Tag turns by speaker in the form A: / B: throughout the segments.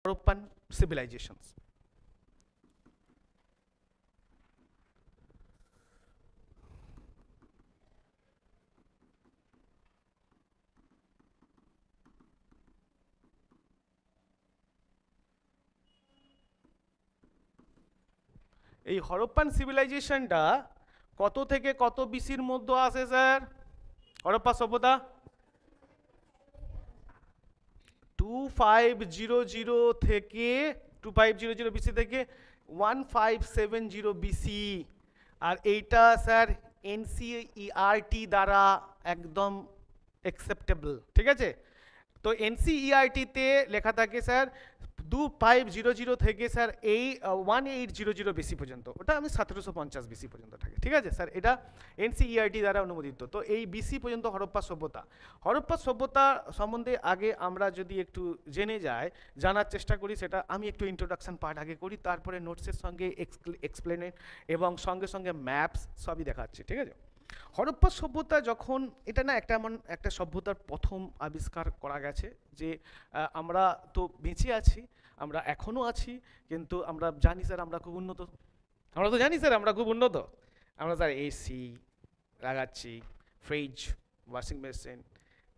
A: Harappan civilisations. এই Harappan সিভিলাইজেশনটা কত থেকে কত বিসির মধ্যে আসে স্যার? হরপ্পা সভ্যতা 2500 থেকে 2500 বিসি থেকে 1570 বিসি। আর এইটা স্যার এনসিইআরটি দ্বারা একদম অ্যাকসেপ্টেবল, ঠিক আছে? তো এনসিইআরটিতে লেখা থাকে স্যার 2500 থেকে স্যার 1800 বিসি পর্যন্ত, ওটা আমি 1750 বিসি পর্যন্ত থাকে, ঠিক আছে স্যার? এটা এনসিইআরটি দ্বারা অনুমোদিত। তো এই বিসি পর্যন্ত হরপ্পা সভ্যতা। হরপ্পা সভ্যতা সম্বন্ধে আগে আমরা যদি একটু জেনে যাই, জানার চেষ্টা করি, সেটা আমি একটু ইন্ট্রোডাকশন পার্ট আগে করি, তারপরে নোটসের সঙ্গে এক্সপ্লেনেট এবং সঙ্গে সঙ্গে ম্যাপস সবই দেখাচ্ছি, ঠিক আছে? হরপ্পা সভ্যতা যখন, এটা না একটা এমন একটা সভ্যতার প্রথম আবিষ্কার করা গেছে যে আমরা তো বেঁচে আছি, আমরা এখনও আছি, কিন্তু আমরা জানি স্যার আমরা খুব উন্নত, আমরা তো জানি স্যার আমরা খুব উন্নত, আমরা স্যার এসি লাগাচ্ছি, fridge, washing machine,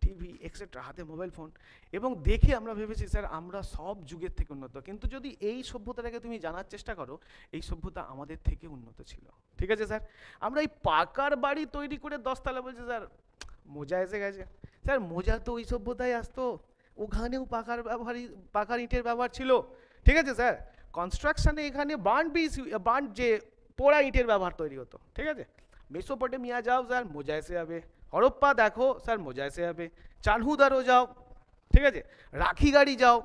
A: TV etcetera, হাতে মোবাইল ফোন, এবং দেখে আমরা ভেবেছি স্যার আমরা সব যুগের থেকে উন্নত। কিন্তু যদি এই সভ্যতাটাকে তুমি জানার চেষ্টা করো, এই সভ্যতা আমাদের থেকে উন্নত ছিল, ঠিক আছে স্যার? আমরা এই পাকার বাড়ি তৈরি করে 10 তলা বলছি স্যার মোজা এসে গেছে। স্যার মোজা তো ওই সভ্যতায় আসতো, ওখানেও পাকার ইটের ব্যবহার ছিল, ঠিক আছে স্যার? কনস্ট্রাকশনে এখানে বার্ন যে পোড়া ইটের ব্যবহার তৈরি হতো, ঠিক আছে? মেসোপটেমিয়া যাও স্যার মোজা এসে যাবে, হরপ্পা দেখো স্যার মোজা এসে যাবে, চানহুদারও যাও, ঠিক আছে? রাখিগাড়ি যাও,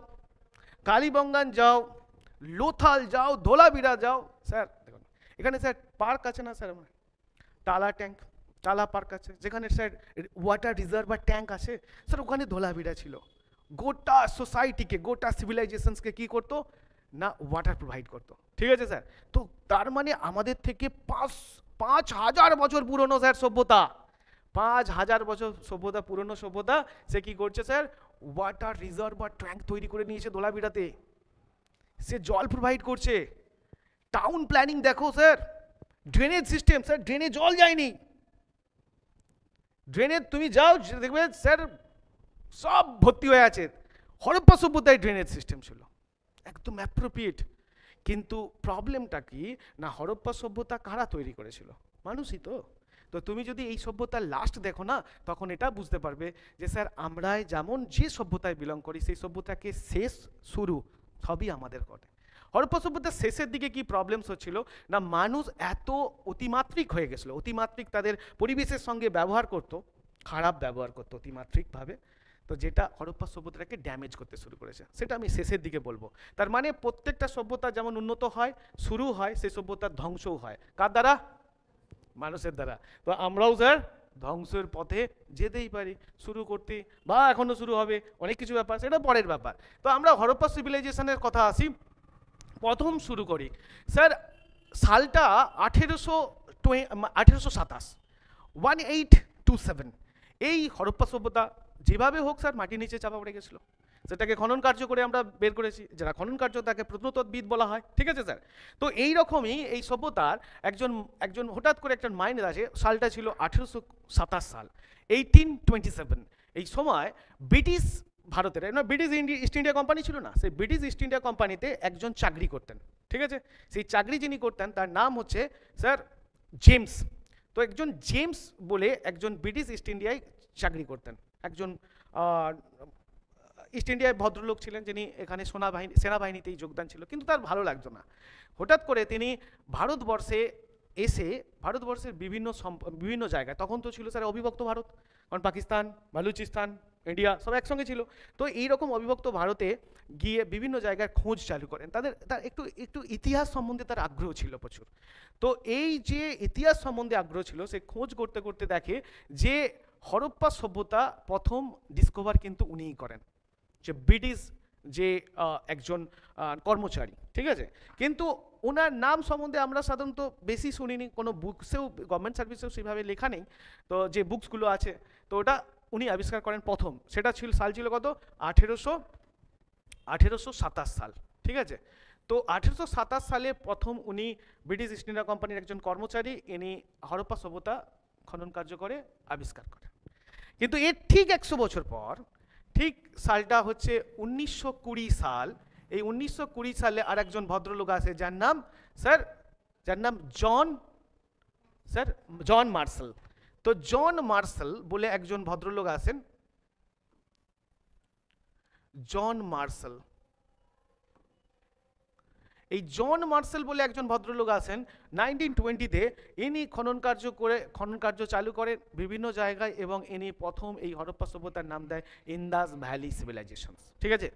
A: কালীবঙ্গান যাও, লোথাল যাও, ধোলাবিরা যাও, স্যার দেখুন এখানে স্যার পার্ক আছে না স্যার, আমার টালা ট্যাঙ্ক, টালা পার্ক আছে, যেখানে স্যার ওয়াটার রিজার্ভার ট্যাঙ্ক আছে স্যার, ওখানে ধোলাবিরা ছিল। গোটা সোসাইটিকে, গোটা সিভিলাইজেশনসকে কি করতো না, ওয়াটার প্রোভাইড করতো, ঠিক আছে স্যার? তো তার মানে আমাদের থেকে 5000 বছর পুরনো স্যার সভ্যতা, 5000 বছর সভ্যতা, পুরনো সভ্যতা, সে কি করছে স্যার, ওয়াটার রিজার্ভার ট্যাঙ্ক তৈরি করে নিয়েছে ধোলাবিরাতে, সে জল প্রোভাইড করছে। টাউন প্ল্যানিং দেখো স্যার, ড্রেনেজ সিস্টেম স্যার, ড্রেনে জল যায়নি, ড্রেনে তুমি যাও দেখবে স্যার সব ভর্তি হয়ে আছে। হরপ্পা সভ্যতায় ড্রেনেজ সিস্টেম ছিল একদম অ্যাপ্রোপ্রিয়েট। কিন্তু প্রবলেমটা কি না, হরপ্পা সভ্যতা কারা তৈরি করেছিল? মানুষই তো। তো তুমি যদি এই সভ্যতার লাস্ট দেখো না, তখন এটা বুঝতে পারবে যে স্যার আমরা যেমন যে সভ্যতায় বিলং করি, সেই সভ্যতাকে শেষ শুরু সবই আমাদের করে। হরপ্পা সভ্যতার শেষের দিকে কি প্রবলেমস হচ্ছিল না, মানুষ এত অতিমাত্রিক হয়ে গেছিলো, অতিমাত্রিক তাদের পরিবেশের সঙ্গে ব্যবহার করতো, খারাপ ব্যবহার করতো অতিমাত্রিকভাবে, তো যেটা হরপ্পা সভ্যতাটাকে ড্যামেজ করতে শুরু করেছে, সেটা আমি শেষের দিকে বলবো। তার মানে প্রত্যেকটা সভ্যতা যেমন উন্নত হয়, শুরু হয়, সেই সভ্যতার ধ্বংসও হয়। কার দ্বারা? মানুষের দ্বারা। তো আমরাও স্যার ধ্বংসের পথে যেতেই পারি, শুরু করতে বা এখনো শুরু হবে, অনেক কিছু ব্যাপার, সেটা পরের ব্যাপার। তো আমরা হরপ্পা সিভিলাইজেশনের কথা আসি, প্রথম শুরু করি স্যার সালটা 1827, 1827। এই হরপ্পা সভ্যতা যেভাবে হোক স্যার মাটির নিচে চাপা পড়ে গেছিলো, সেটাকে খনন কার্য করে আমরা বের করেছি, যারা খনন কার্য তাকে প্রত্নতত্ত্ববিদ বলা হয়, ঠিক আছে স্যার? তো এই রকমই এই সভ্যতার একজন হঠাৎ করে একটা মাইন্ড আছে, সালটা ছিল 1827 সাল, 1827। এই সময় ব্রিটিশ ভারতের না, ব্রিটিশ ইস্ট ইন্ডিয়া কোম্পানি ছিল না, সেই ব্রিটিশ ইস্ট ইন্ডিয়া কোম্পানিতে একজন চাকরি করতেন, ঠিক আছে? সেই চাকরি যিনি করতেন তার নাম হচ্ছে স্যার জেমস। তো একজন জেমস বলে একজন ব্রিটিশ ইস্ট ইন্ডিয়ায় চাকরি করতেন, একজন ইস্ট ইন্ডিয়ায় ভদ্রলোক ছিলেন, যিনি এখানে সেনাবাহিনীতেই যোগদান ছিল, কিন্তু তার ভালো লাগতো না। হঠাৎ করে তিনি ভারতবর্ষে এসে ভারতবর্ষের বিভিন্ন জায়গায়, তখন তো ছিল স্যার অবিভক্ত ভারত, কারণ পাকিস্তান, বালুচিস্তান, ইন্ডিয়া সব একসঙ্গে ছিল। তো এইরকম অবিভক্ত ভারতে গিয়ে বিভিন্ন জায়গায় খোঁজ চালু করেন, তার একটু ইতিহাস সম্বন্ধে তার আগ্রহ ছিল প্রচুর। তো এই যে ইতিহাস সম্বন্ধে আগ্রহ ছিল, সে খোঁজ করতে করতে দেখে যে হরপ্পা সভ্যতা প্রথম ডিসকভার কিন্তু উনিই করেন, যে ব্রিটিশ যে একজন কর্মচারী, ঠিক আছে? কিন্তু ওনার নাম সম্বন্ধে আমরা সাধারণত বেশি শুনিনি, কোনো বুকসেও গভর্নমেন্ট সার্ভিসেও সেভাবে লেখা নেই। তো যে বুকসগুলো আছে, তো ওটা উনি আবিষ্কার করেন প্রথম, সেটা সাল ছিল কত, 1827 সাল, ঠিক আছে। তো 1827 সালে প্রথম উনি ব্রিটিশ ইস্ট ইন্ডিয়া কোম্পানির একজন কর্মচারী, ইনি হরপ্পা সভ্যতা খনন কার্য করে আবিষ্কার করেন। কিন্তু এর ঠিক 100 বছর পর, ঠিক সালটা হচ্ছে 1920 সাল, এই 1920 সালে আর একজন ভদ্রলোক আছে যার নাম জন মার্শাল। তো জন মার্শাল বলে একজন ভদ্রলোক আছেন, জন মার্শাল। এই জন মার্শাল বলে একজন ভদ্রলোক আছেন 1920-তে, ইনি খনন কার্য চালু করেন বিভিন্ন জায়গায়, এবং ইনি প্রথম এই হরপ্পা সভ্যতার নাম দেয় ইন্দাস ভ্যালি সিভিলাইজেশন, ঠিক আছে।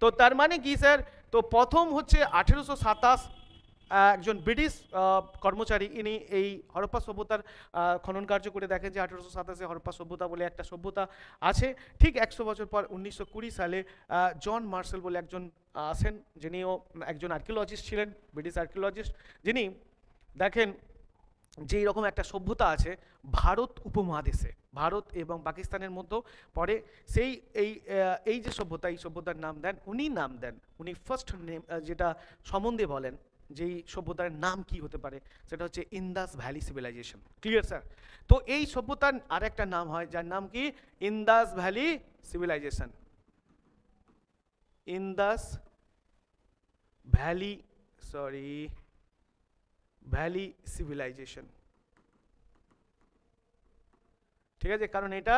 A: তো তার মানে কি স্যার, তো প্রথম হচ্ছে 1827 একজন ব্রিটিশ কর্মচারী, ইনি এই হরপ্পা সভ্যতার খনন কার্য করে দেখেন যে 1827-এ হরপ্পা সভ্যতা বলে একটা সভ্যতা আছে। ঠিক 100 বছর পর 1920 সালে জন মার্শাল বলে একজন আসেন, যিনিও একজন আর্কিওলজিস্ট ছিলেন, ব্রিটিশ আর্কিওলজিস্ট, যিনি দেখেন যে এরকম একটা সভ্যতা আছে ভারত উপমহাদেশে, ভারত এবং পাকিস্তানের মধ্যে পরে, সেই এই যে সভ্যতা, এই সভ্যতার নাম দেন উনি ফার্স্ট নেম, যেটা সম্বন্ধে বলেন যেই সভ্যতার নাম কি হতে পারে, সেটা হচ্ছে Indus Valley civilisation. Clear sir? তো এই সভ্যতার আর একটা নাম হয় যার নাম কি Indus Valley civilisation, Indus Valley civilisation, ঠিক আছে। কারণ এটা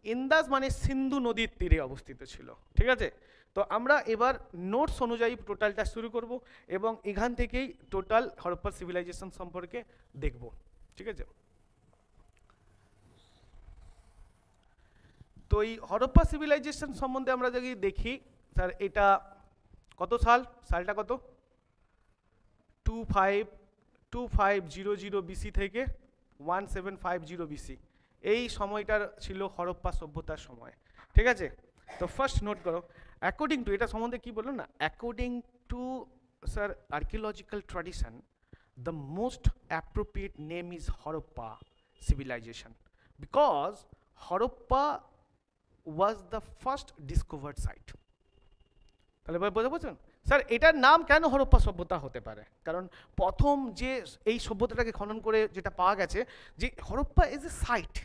A: ইন্দাস মানে সিন্ধু নদীর তীরে অবস্থিত ছিল, ঠিক আছে। তো আমরা এবার নোটস অনুযায়ী টোটালটা শুরু করব এবং এখান থেকেই টোটাল হরপ্পা সিভিলাইজেশন সম্পর্কে দেখব, ঠিক আছে। তো এই হরপ্পা সিভিলাইজেশন সম্বন্ধে আমরা যদি দেখি স্যার, এটা কত সালটা কত 2500 বিসি থেকে 1750 বিসি, এই সময়টার ছিল হরপ্পা সভ্যতার সময়, ঠিক আছে। তো ফার্স্ট নোট করো, অ্যাকর্ডিং টু, এটা সম্বন্ধে কি বললো না, according to sir archaeological tradition, the most appropriate name is Harappa civilization because Harappa was the first discovered site. তাহলে বুঝতে পারছেন স্যার, এটার নাম কেন হরপ্পা সভ্যতা হতে পারে? কারণ প্রথম যে এই সভ্যতাটাকে খনন করে যেটা পাওয়া গেছে যে হরপ্পা ইজ এ সাইট,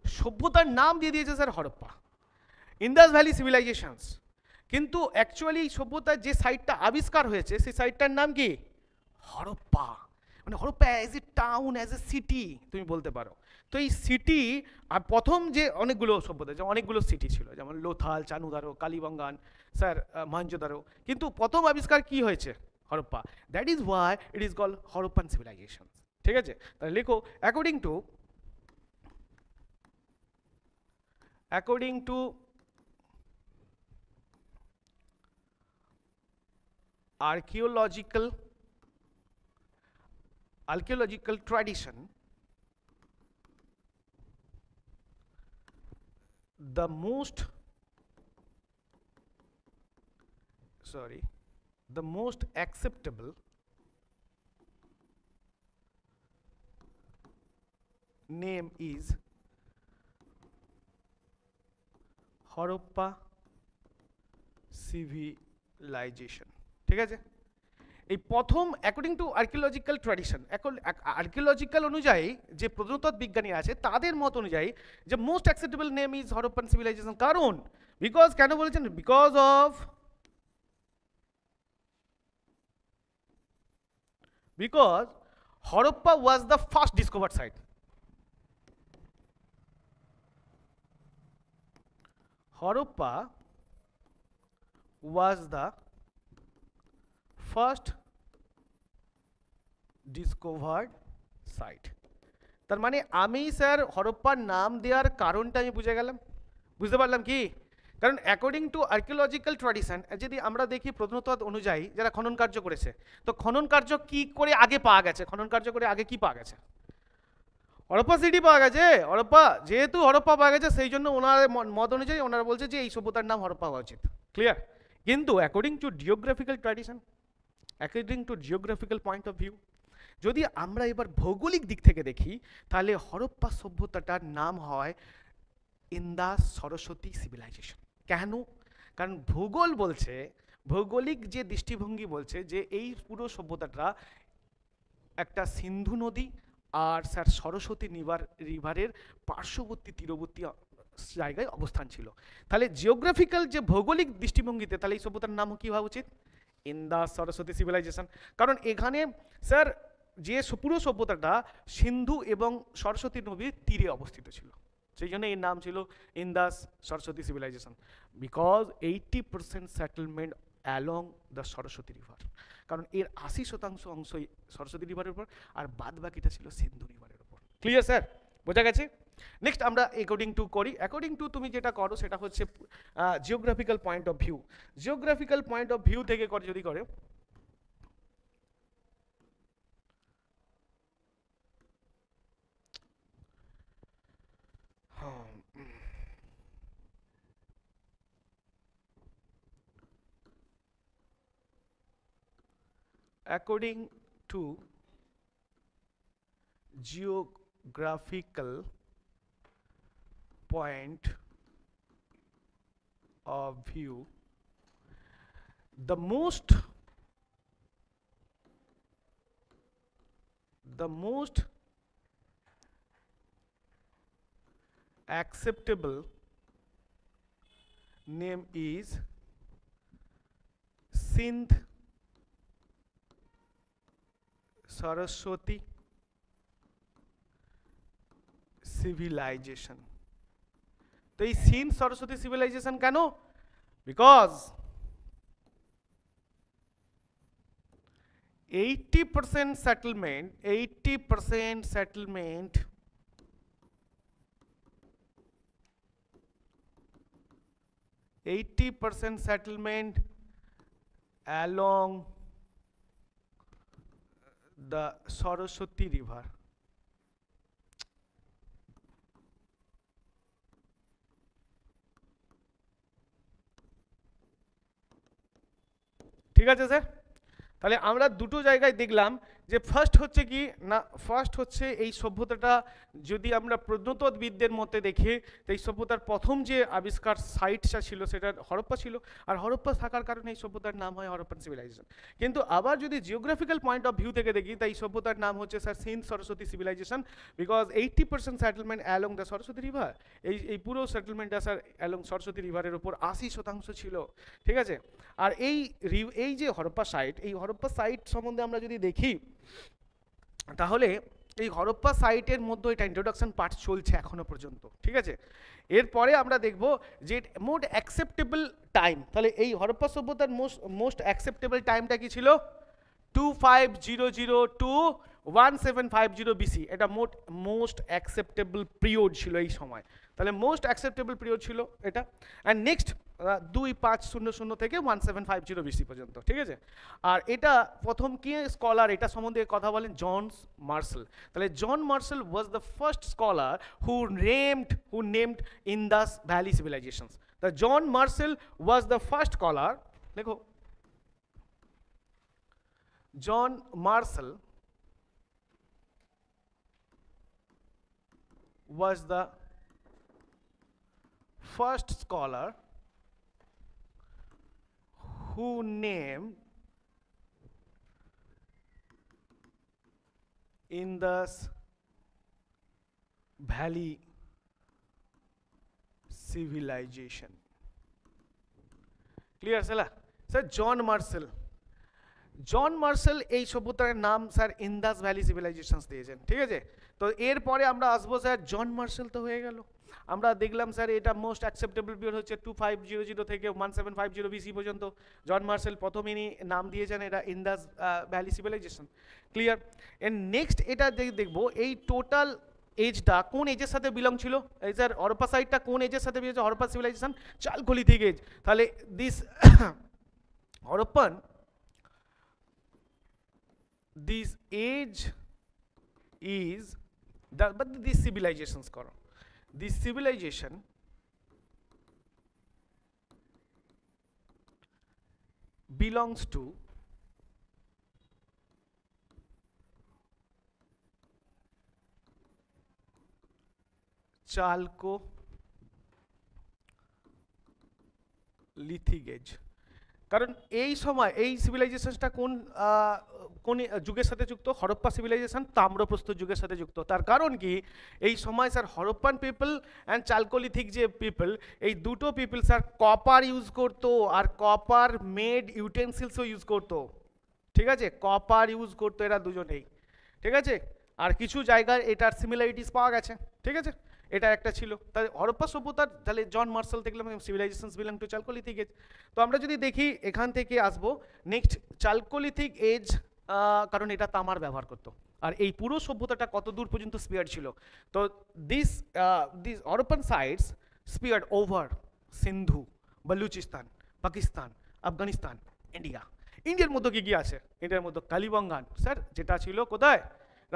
A: সভ্যতার নাম দিয়ে দিয়েছে sir Harappa, Indus valley civilisations. কিন্তু অ্যাকচুয়ালি এই সভ্যতার যে সাইটটা আবিষ্কার হয়েছে সেই সাইটটার নাম কি হরপ্পা, মানে Harappa as a town, as a city তুমি বলতে পারো। তো এই সিটি, আর প্রথম যে অনেকগুলো সভ্যতা, যে অনেকগুলো সিটি ছিল, যেমন লোথাল, চানুদারো, কালীবঙ্গান, স্যার মহেঞ্জোদারো, কিন্তু প্রথম আবিষ্কার কি হয়েছে Harappa, that is why it is called Harappan civilisation, ঠিক আছে। তাহলে লেখো according to archaeological tradition, the most acceptable name is Harappa civilization, ঠিক আছে। এই প্রথম according to archaeological tradition, archaeological অনুযায়ী যে প্রত্নতত্ত্ব বিজ্ঞানী আছে তাদের মত অনুযায়ী যে most acceptable name is Harappan civilisation. কারণ বিকজ কেন বলেছেন, because Harappa was the first discovered site. Harappa was the first discovered site. তার মানে আমি স্যার হরপ্পার নাম দেওয়ার কারণটা আমি বুঝতে পারলাম কি, কারণ অ্যাকর্ডিং টু আর্কিওলজিক্যাল ট্র্যাডিশন, যদি আমরা দেখি প্রত্নতত্ত্ব অনুযায়ী যারা খনন কার্য করেছে, তো খনন কার্য কি করে আগে পাওয়া গেছে, খনন কার্য করে আগে কি পাওয়া গেছে, হরপ্পা সিটি পাওয়া গেছে। যেহেতু হরপ্পা পাওয়া গেছে সেই জন্য ওনার মত অনুযায়ী ওনারা বলছে যে এই সভ্যতার নাম হরপ্পা হওয়া উচিত। ক্লিয়ার? কিন্তু according to geographical tradition, according to geographical point of view, যদি আমরা এবার ভৌগোলিক দিক থেকে দেখি, তাহলে হরপ্পা সভ্যতাটার নাম হয় ইন্দাস সরস্বতী সিভিলাইজেশন। কেন? কারণ ভূগোল বলছে ভৌগোলিক যে দৃষ্টিভঙ্গি বলছে যে এই পুরো সভ্যতাটা একটা সিন্ধু নদী আর স্যার সরস্বতী রিভারের পার্শ্ববর্তী তীরবর্তী জায়গায় অবস্থান ছিল। তাহলে জিওগ্রাফিক্যাল যে ভৌগোলিক দৃষ্টিভঙ্গিতে তাহলে এই সভ্যতার নাম কি হওয়া উচিত? ইন্দাস সরস্বতী সিভিলাইজেশন। কারণ এখানে স্যার যে পুরো সভ্যতাটা সিন্ধু এবং সরস্বতী নদীর তীরে অবস্থিত ছিল, সেই জন্য এর নাম ছিল Indus Saraswati civilisation, because 80% settlement along the Saraswati river. কারণ এর 80% অংশই সরস্বতী রিভারের উপর, আর বাদ বাকিটা ছিল সিন্ধু রিভারের উপর। Clear sir? বোঝা গেছে? নেক্সট আমরা অ্যাকর্ডিং টু করি। অ্যাকর্ডিং টু তুমি যেটা করো সেটা হচ্ছে geographical point of view. Geographical point of view থেকে করে যদি করে, according to geographical point of view, the most acceptable name is Sindh Saraswati civilization. তো এই সিন্ধ সরস্বতী সিভিলাইজেশন কেন? Because 80% settlement 80% settlement along the Saraswati river. ঠিক আছে স্যার? তাহলে আমরা দুটো জায়গায় দেখলাম যে ফার্স্ট হচ্ছে কি না, ফার্স্ট হচ্ছে এই সভ্যতাটা যদি আমরা প্রত্নতত্ত্ববিদদের মতে দেখি, তো এই সভ্যতার প্রথম যে আবিষ্কার সাইটটা ছিল সেটা হরপ্পা ছিল, আর হরপ্পা থাকার কারণে এই সভ্যতার নাম হয় হরপ্পান সিভিলাইজেশন। কিন্তু আবার যদি জিওগ্রাফিক্যাল পয়েন্ট অফ ভিউ থেকে দেখি, তাই এই সভ্যতার নাম হচ্ছে sir Sindh Saraswati civilisation, because 80% settlement along the Saraswati river. এই পুরো সেটেলমেন্টটা স্যার অ্যালং সরস্বতী রিভারের উপর 80% ছিল। ঠিক আছে? আর এই যে হরপ্পা সাইট, এই হরপ্পা সাইট সম্বন্ধে আমরা যদি দেখি, তাহলে এই হরপ্পা সাইটের মধ্যে এটা ইন্ট্রোডাকশন পার্ট চলছে এখনো পর্যন্ত। ঠিক আছে? এরপরে আমরা দেখব যে মোট অ্যাকসেপ্টেবল টাইম, তাহলে এই হরপ্পা সভ্যতার মোস্ট অ্যাকসেপ্টেবল টাইমটা কি ছিল? 2500 টু 1750 বিসি। এটা মোস্ট অ্যাকসেপ্টেবল পিরিয়ড ছিল এই সময়। তাহলে মোস্ট অ্যাকসেপ্টেবল পিরিয়ড ছিল এটা। অ্যান্ড নেক্সট 2500 থেকে 1750 বিসি পর্যন্ত। ঠিক আছে? আর এটা প্রথম কি স্কলার এটা সম্বন্ধে কথা বলেন? John Marshall. তাহলে John Marshall was the first scholar who named Indus valley civilizations. The John Marshall was the first scholar, দেখো John Marshall was the first scholar who named Indus Valley civilization. Clear sir? Sir, John Marshall এই সভ্যতার নাম sir Indas valley civilisations দিয়েছেন। ঠিক আছে? তো এরপরে আমরা আসবো স্যার জন মার্শাল তো হয়ে গেল, আমরা দেখলাম স্যার এটা মোস্ট অ্যাকসেপ্টেবল পিরিয়ড হচ্ছে 2500 থেকে 1750 বিসি পর্যন্ত। জন মার্শাল প্রথম ইনি নাম দিয়েছেন এটা Indus Valley civilisation. Clear? And next এটা দেখবো এই টোটাল এজটা কোন এজের সাথে বিলং ছিল। এই স্যার হরপ্পা সাইটটা কোন এজের সাথে belong? Harappa civilization chalcolithic age. তাহলে this Harappan this age is but these civilizations koro, this civilization belongs to Chalcolithic age. কারণ এই সময় এই সিভিলাইজেশনটা কোন যুগের সাথে যুক্ত? হরপ্পা সিভিলাইজেশন তাম্রপ্রস্তর যুগের সাথে যুক্ত। তার কারণ কি, এই সময় sir Harappan people and Chalcolithic যে পিপল, এই দুটো পিপল স্যার কপার ইউজ করতো, আর কপার মেড ইউটেন্সিলসও ইউজ করতো। ঠিক আছে, কপার ইউজ করতো এরা দুজনেই। ঠিক আছে, আর কিছু জায়গায় এটার সিমিলারিটিস পাওয়া গেছে। ঠিক আছে, এটা একটা ছিল। তাহলে হরপ্পা সভ্যতার, তাহলে জন মার্শাল দেখলাম civilisations belong to chalcolithic age. তো আমরা যদি দেখি এখান থেকে আসবো নেক্সট চালকোলিথিক এজ, কারণ এটা তামার ব্যবহার করতো। আর এই পুরো সভ্যতাটা কত দূর পর্যন্ত স্পিয়ার ছিল? তো this Harappan sites spread over Sindhu, Balochistan, Pakistan, Afghanistan, India. ইন্ডিয়ার মধ্যে কি কি আছে? ইন্ডিয়ার মধ্যে কালিবঙ্গান স্যার, যেটা ছিল কোথায়?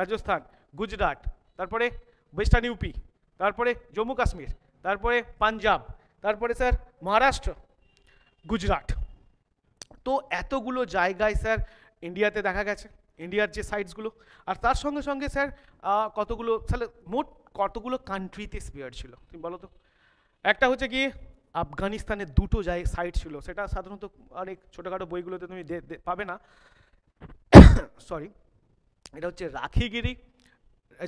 A: রাজস্থান, গুজরাট, তারপরে ওয়েস্টার্ন ইউপি, তারপরে জম্মু কাশ্মীর, তারপরে পাঞ্জাব, তারপরে স্যার মহারাষ্ট্র, গুজরাট। তো এতগুলো জায়গায় স্যার ইন্ডিয়াতে দেখা গেছে, ইন্ডিয়ার যে সাইটসগুলো। আর তার সঙ্গে সঙ্গে স্যার কতগুলো, তাহলে মোট কতগুলো কান্ট্রিতে স্পিয়ার ছিল তুমি বলো তো? একটা হচ্ছে কি আফগানিস্তানের দুটো সাইট ছিল, সেটা সাধারণত অনেক ছোটোখাটো বইগুলোতে তুমি পাবে না। সরি, এটা হচ্ছে রাখিগিরি,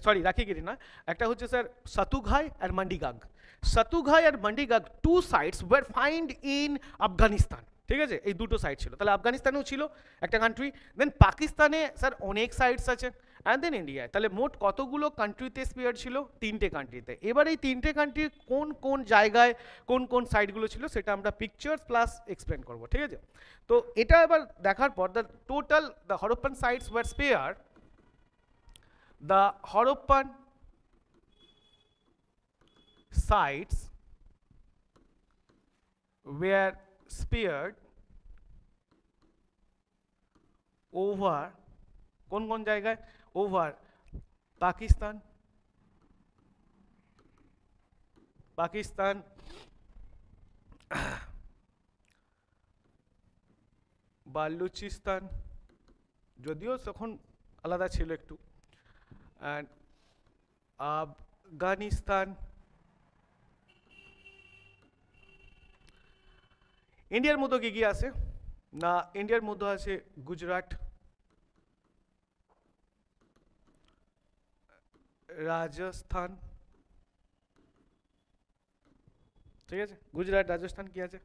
A: সরি রাখিগিরি না, একটা হচ্ছে স্যার সাতুঘাই আর মান্ডিগাগ। সাতুঘাই আর Mundigak two sites were find in Afghanistan. ঠিক আছে, এই দুটো সাইট ছিল। তাহলে আফগানিস্তানেও ছিল একটা কান্ট্রি, দেন পাকিস্তানে স্যার অনেক সাইটস আছে, অ্যান্ড দেন ইন্ডিয়ায়। তাহলে মোট কতগুলো কান্ট্রিতে স্পিয়ার ছিল? 3টে কান্ট্রিতে। এবার এই 3টে কান্ট্রির কোন কোন জায়গায় কোন কোন সাইটগুলো ছিল সেটা আমরা পিকচার্স প্লাস এক্সপ্লেন করবো। ঠিক আছে, তো এটা এবার দেখার পর the Harappan sites were spear, the Harappan sites were speared over কোন কোন জায়গায়? ওভার পাকিস্তান, বালুচিস্তান, যদিও তখন আলাদা ছিল একটু, and আফগানিস্তান। ইন্ডিয়ার মধ্যে কি কি আছে? না, ইন্ডিয়ার মধ্যে আছে গুজরাট, রাজস্থান। ঠিক আছে, গুজরাট, রাজস্থান কি আছে?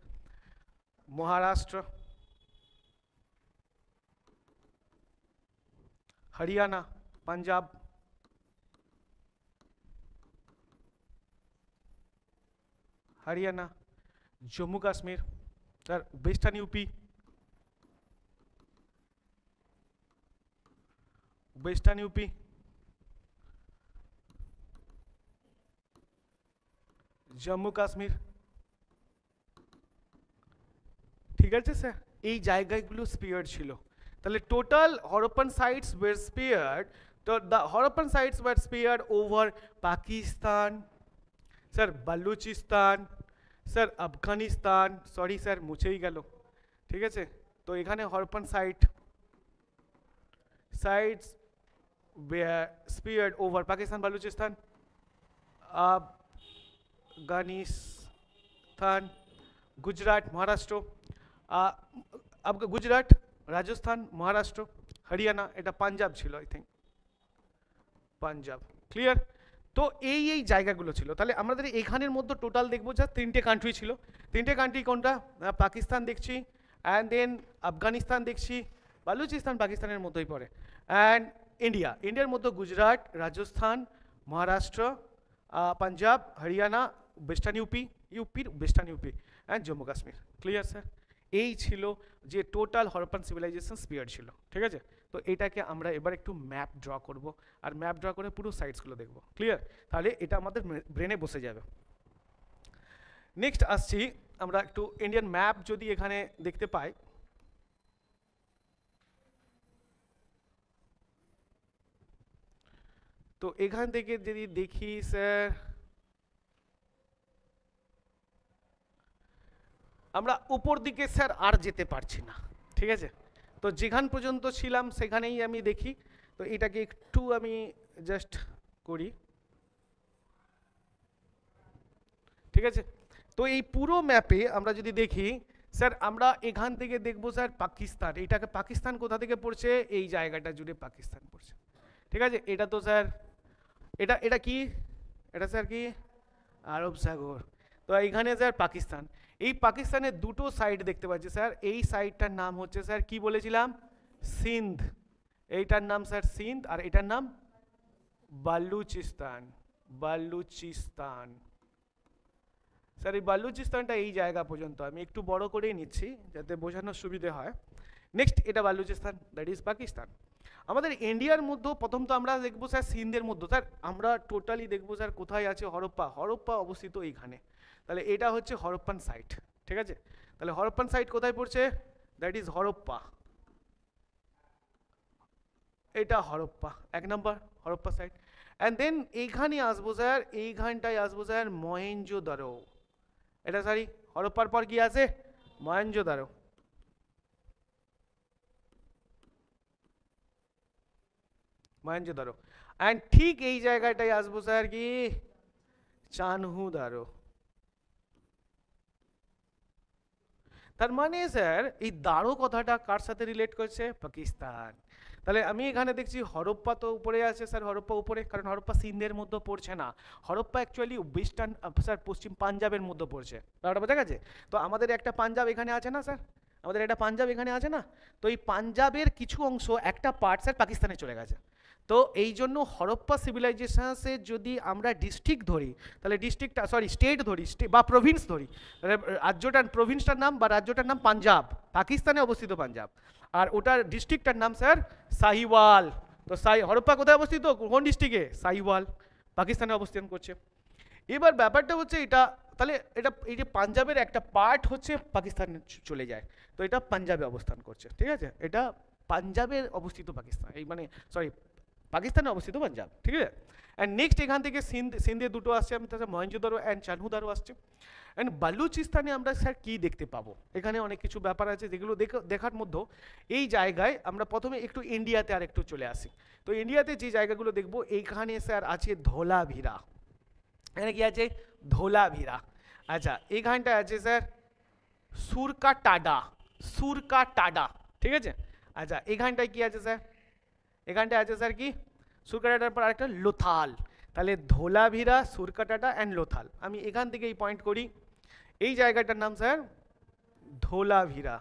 A: Maharashtra, Haryana, Punjab, Haryana, Jammu Kashmir, sir western UP, Jammu Kashmir. ঠিক আছে স্যার, এই জায়গাগুলো স্পিয়ার্ড ছিল। তাহলে total Harappan sites were spread, তো the Harappan sites were spread over Pakistan, sir Balochistan, sir Afghanistan, sorry sir মুছেই গেল। ঠিক আছে, তো এখানে Harappan sites were spread over Pakistan, Balochistan, Afghanistan, Gujarat, Maharashtra, Gujarat, Rajasthan, Maharashtra, Haryana, এটা পাঞ্জাব ছিল আই থিঙ্ক, পাঞ্জাব। ক্লিয়ার? তো এই জায়গাগুলো ছিল। তাহলে আমাদের এখানের মধ্যে টোটাল দেখবো যা 3টে কান্ট্রি ছিল। 3টে কান্ট্রি কোনটা? পাকিস্তান দেখছি, অ্যান্ড দেন আফগানিস্তান দেখছি, বালুচিস্তান পাকিস্তানের মধ্যেই পড়ে, অ্যান্ড ইন্ডিয়ার মধ্যে গুজরাট, রাজস্থান, মহারাষ্ট্র, পাঞ্জাব, হরিয়ানা, ইউপির western UP, and Jammu Kashmir. Clear sir? এই ছিল যে টোটাল হরপ্পান সিভিলাইজেশন স্পিয়ার ছিল। ঠিক আছে, তো এটাকে আমরা এবার একটু ম্যাপ ড্র করব, আর ম্যাপ ড্র করে পুরো সাইটসগুলো দেখব। ক্লিয়ার? তাহলে এটা আমাদের ব্রেনে বসে যাবে। নেক্সট আসছি আমরা একটু ইন্ডিয়ান ম্যাপ যদি এখানে দেখতে পাই, তো এখান থেকে যদি দেখি স্যার, আমরা উপর দিকে স্যার আর যেতে পারছি না। ঠিক আছে, তো যেখান পর্যন্ত ছিলাম সেখানেই আমি দেখি। তো এটাকে একটু আমি জাস্ট করি। ঠিক আছে, তো এই পুরো ম্যাপে আমরা যদি দেখি স্যার আমরা এখান থেকে দেখবো স্যার পাকিস্তান, এটাকে পাকিস্তান কোথা থেকে পড়ছে, এই জায়গাটা জুড়ে পাকিস্তান পড়ছে, ঠিক আছে। এটা তো স্যার এটা এটা কি, এটা স্যার কি আরব সাগর, তো এইখানে স্যার পাকিস্তান। এই পাকিস্তানের দুটো সাইড দেখতে পাচ্ছি স্যার, এই সাইডটার নাম হচ্ছে স্যার কি বলেছিলাম, সিন্ধ, এইটার নাম স্যার সিন্ধ, আর এটার নাম বালুচিস্তান, বালুচিস্তান। স্যার এই বালুচিস্তানটা এই জায়গা পর্যন্ত, আমি একটু বড় করেই নিচ্ছি যাতে বোঝানোর সুবিধে হয়। নেক্সট এটা বালুচিস্তান, দ্যাট ইজ পাকিস্তান। আমাদের ইন্ডিয়ার মধ্যে প্রথম তো আমরা দেখবো স্যার সিন্ধের মধ্যে, স্যার আমরা টোটালি দেখবো স্যার কোথায় আছে, হরপ্পা, হরপ্পা অবস্থিত এইখানে, তাহলে এটা হচ্ছে হরপ্পান সাইট, ঠিক আছে। তাহলে হরপ্পান সাইট কোথায় পড়ছে, দ্যাট ইজ হরপ্পা, এটা হরপ্পা, এক নম্বর হরপ্পা সাইট। অ্যান্ড দেন এইখানে আসবো স্যার, এইখানটায় আসবো স্যার মহেঞ্জোদারো, এটা সরি হরপ্পার পর কি আছে, মহেঞ্জোদারো। মহেঞ্জোদারো অ্যান্ড ঠিক এই জায়গাটায় আসবো স্যার কি, চানহুদারো। তার মানে স্যার এই দারো কথাটা কার সাথে রিলেট করছে, পাকিস্তান। তাহলে আমি এখানে দেখছি হরপ্পা তো উপরে আছে স্যার, হরপ্পা উপরে, কারণ হরপ্পা সিন্ধের মধ্যে পড়ছে না, হরপ্পা অ্যাকচুয়ালি ওয়েস্টার্ন স্যার পশ্চিম পাঞ্জাবের মধ্যে পড়ছে, ব্যাপারটা বোঝা গেছে। তো আমাদের একটা পাঞ্জাব এখানে আছে না স্যার, আমাদের একটা পাঞ্জাব এখানে আছে না, তো এই পাঞ্জাবের কিছু অংশ একটা পার্ট স্যার পাকিস্তানে চলে গেছে। তো এই জন্য হরপ্পা সিভিলাইজেশনসে যদি আমরা ডিস্ট্রিক্ট ধরি, তাহলে ডিস্ট্রিক্টটা সরি স্টেট ধরি বা প্রভিন্স ধরি, তাহলে রাজ্যটার প্রভিন্সটার নাম বা রাজ্যটার নাম পাঞ্জাব, পাকিস্তানে অবস্থিত পাঞ্জাব, আর ওটার ডিস্ট্রিক্টটার নাম স্যার সাহিওয়াল। তো হরপ্পা কোথায় অবস্থিত, কোন ডিস্ট্রিক্টে, সাহিওয়াল, পাকিস্তানে অবস্থান করছে। এবার ব্যাপারটা হচ্ছে এটা, তাহলে এটা এই যে পাঞ্জাবের একটা পার্ট হচ্ছে পাকিস্তানে চলে যায়, তো এটা পাঞ্জাবে অবস্থান করছে, ঠিক আছে, এটা পাঞ্জাবের অবস্থিত পাকিস্তান, এই মানে সরি পাকিস্তানে অবস্থিত পাঞ্জাব, ঠিক আছে। অ্যান্ড নেক্সট এখান থেকে সিন্ধে দুটো আসছে, আমি তাছাড়া মহেঞ্জোদারো অ্যান্ড চানহুদারো আসছে। অ্যান্ড বালুচিস্তানে আমরা স্যার কী দেখতে পাবো, এখানে অনেক কিছু ব্যাপার আছে যেগুলো দেখার মধ্যে এই জায়গায় আমরা প্রথমে একটু ইন্ডিয়াতে আর একটু চলে আসি। তো ইন্ডিয়াতে যে জায়গাগুলো দেখবো, এইখানে স্যার আছে ধোলাভিরা, এখানে কি আছে, ধোলাভিরা। আচ্ছা এইখানটায় আছে স্যার সুরকা টাডা, সুরকা টাডা, ঠিক আছে। আচ্ছা এখানটায় কি আছে স্যার, এখানটায় আছে স্যার কি, সুরকাটাটার পর আরেকটা লোথাল, তাহলে ধোলাভিরা, সুরকাটাটা অ্যান্ড লোথাল। আমি এখান থেকে এই পয়েন্ট করি, এই জায়গাটার নাম স্যার ধোলাভিরা।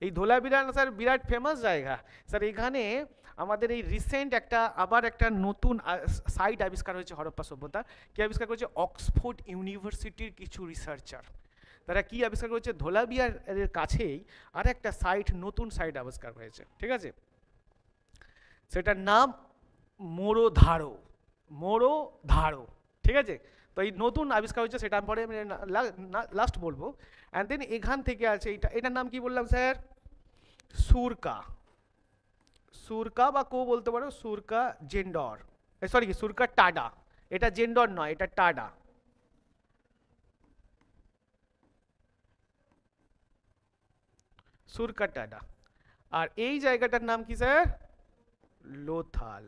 A: এই ধোলাভিরা স্যার বিরাট ফেমাস জায়গা স্যার, এখানে আমাদের এই রিসেন্ট একটা আবার একটা নতুন সাইট আবিষ্কার হয়েছে হরপ্পা সভ্যতা। কি আবিষ্কার করেছে, অক্সফোর্ড ইউনিভার্সিটির কিছু রিসার্চার, তারা কি আবিষ্কার করেছে, ধোলাভিরার কাছেই আর একটা সাইট, নতুন সাইট আবিষ্কার হয়েছে, ঠিক আছে, সেটার নাম মোরোধারো, মোরোধারো, ঠিক আছে। তো এই নতুন আবিষ্কার হচ্ছে, সেটা পরে লাস্ট বলবো। অ্যান্ড দেন এখান থেকে আছে এইটা, এটার নাম কি বললাম স্যার, সুরকা, সুরকা বা কো বলতে পারো, সুরকা জেন্ডর, সরি কি সুরকা টাডা, এটা জেন্ডর নয়, এটা টাডা, সুরকা টাডা। আর এই জায়গাটার নাম কি স্যার, লোথাল,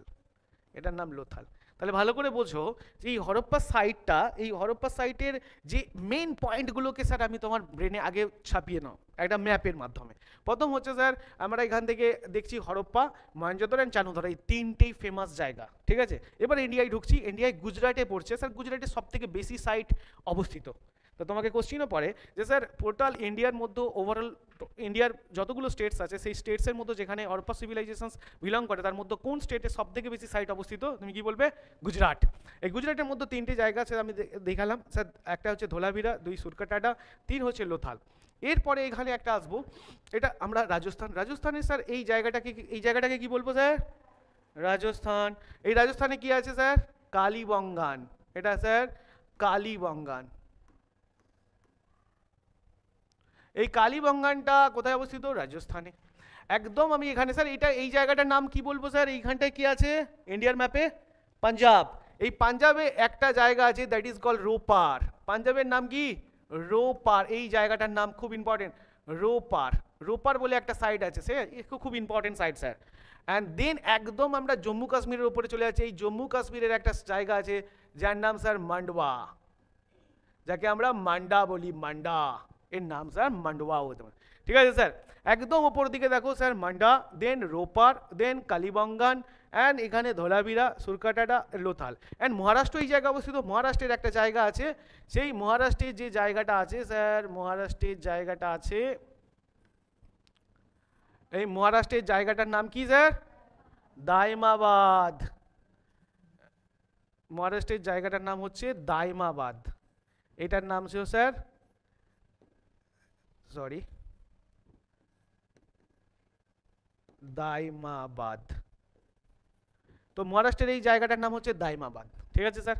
A: এটার নাম লোথাল। তাহলে ভালো করে বোঝো যে এই হরপ্পা সাইটটা, এই হরপ্পা সাইটের যে মেন পয়েন্টগুলোকে স্যার আমি তোমার ব্রেনে আগে ছাপিয়ে নাও একটা ম্যাপের মাধ্যমে। প্রথম হচ্ছে স্যার আমরা এখান থেকে দেখছি হরপ্পা, মহেঞ্জোদারো অ্যান্ড চানহুদারো, এই তিনটেই ফেমাস জায়গা, ঠিক আছে। এবার ইন্ডিয়ায় ঢুকছি, ইন্ডিয়ায় গুজরাটে পড়ছে স্যার, গুজরাটে সব থেকে বেশি সাইট অবস্থিত। তো তোমাকে কোশ্চিনও পড়ে যে স্যার টোটাল ইন্ডিয়ার মধ্যে ওভারঅল ইন্ডিয়ার যতগুলো স্টেটস আছে সেই স্টেটসের মধ্যে যেখানে হরপ্পা সিভিলাইজেশনস বিলং করে তার মধ্যে কোন স্টেটে সব থেকে বেশি সাইট অবস্থিত, তুমি কি বলবে, গুজরাট। এই গুজরাটের মধ্যে তিনটে জায়গা আছে আমি দেখালাম স্যার, একটা হচ্ছে ধোলাভিরা, দুই সুরকাটাডা, তিন হচ্ছে লোথাল। এরপরে এখানে একটা আসবো, এটা আমরা রাজস্থান, রাজস্থানে স্যার এই জায়গাটাকে কি বলবো স্যার, রাজস্থান। এই রাজস্থানে কি আছে স্যার, কালীবঙ্গান, এটা স্যার কালীবঙ্গান। এই কালীবঙ্গানটা কোথায় অবস্থিত, রাজস্থানে একদম। আমি এখানে স্যার এটা এই জায়গাটার নাম কি বলবো স্যার, এইখানটায় কি আছে ইন্ডিয়ার ম্যাপে, পাঞ্জাব। এই পাঞ্জাবে একটা জায়গা আছে দ্যাট ইজ কল্ড রোপার, পাঞ্জাবের নাম কি, রোপার, এই জায়গাটার নাম খুব ইম্পর্টেন্ট, রোপার, রোপার বলে একটা সাইট আছে, সে খুব important site sir. And then একদম আমরা জম্মু কাশ্মীরের উপরে চলে যাচ্ছি, এই জম্মু কাশ্মীরের একটা জায়গা আছে যার নাম স্যার মান্ডওয়া, যাকে আমরা মান্ডা বলি, মান্ডা, এর নাম স্যার মান্ডওয়াও হতে পারে। ঠিক আছে স্যার, একদম ওপর দিকে দেখো sir Manda, then Ropar, then Kalibangan, and এখানে ধোলাভিরা, সুরকাটাটা, লোথাল। অ্যান্ড মহারাষ্ট্র এই জায়গায় অবস্থিত। মহারাষ্ট্রের একটা জায়গা আছে, সেই মহারাষ্ট্রের যে জায়গাটা আছে স্যার, মহারাষ্ট্রের জায়গাটা আছে, এই মহারাষ্ট্রের জায়গাটার নাম কি স্যার? দাইমাবাদ। মহারাষ্ট্রের জায়গাটার নাম হচ্ছে দাইমাবাদ। এটার নাম ছিল স্যার, সরি, দাইমাবাদ। তো মহারাষ্ট্রের এই জায়গাটার নাম হচ্ছে দাইমাবাদ। ঠিক আছে স্যার,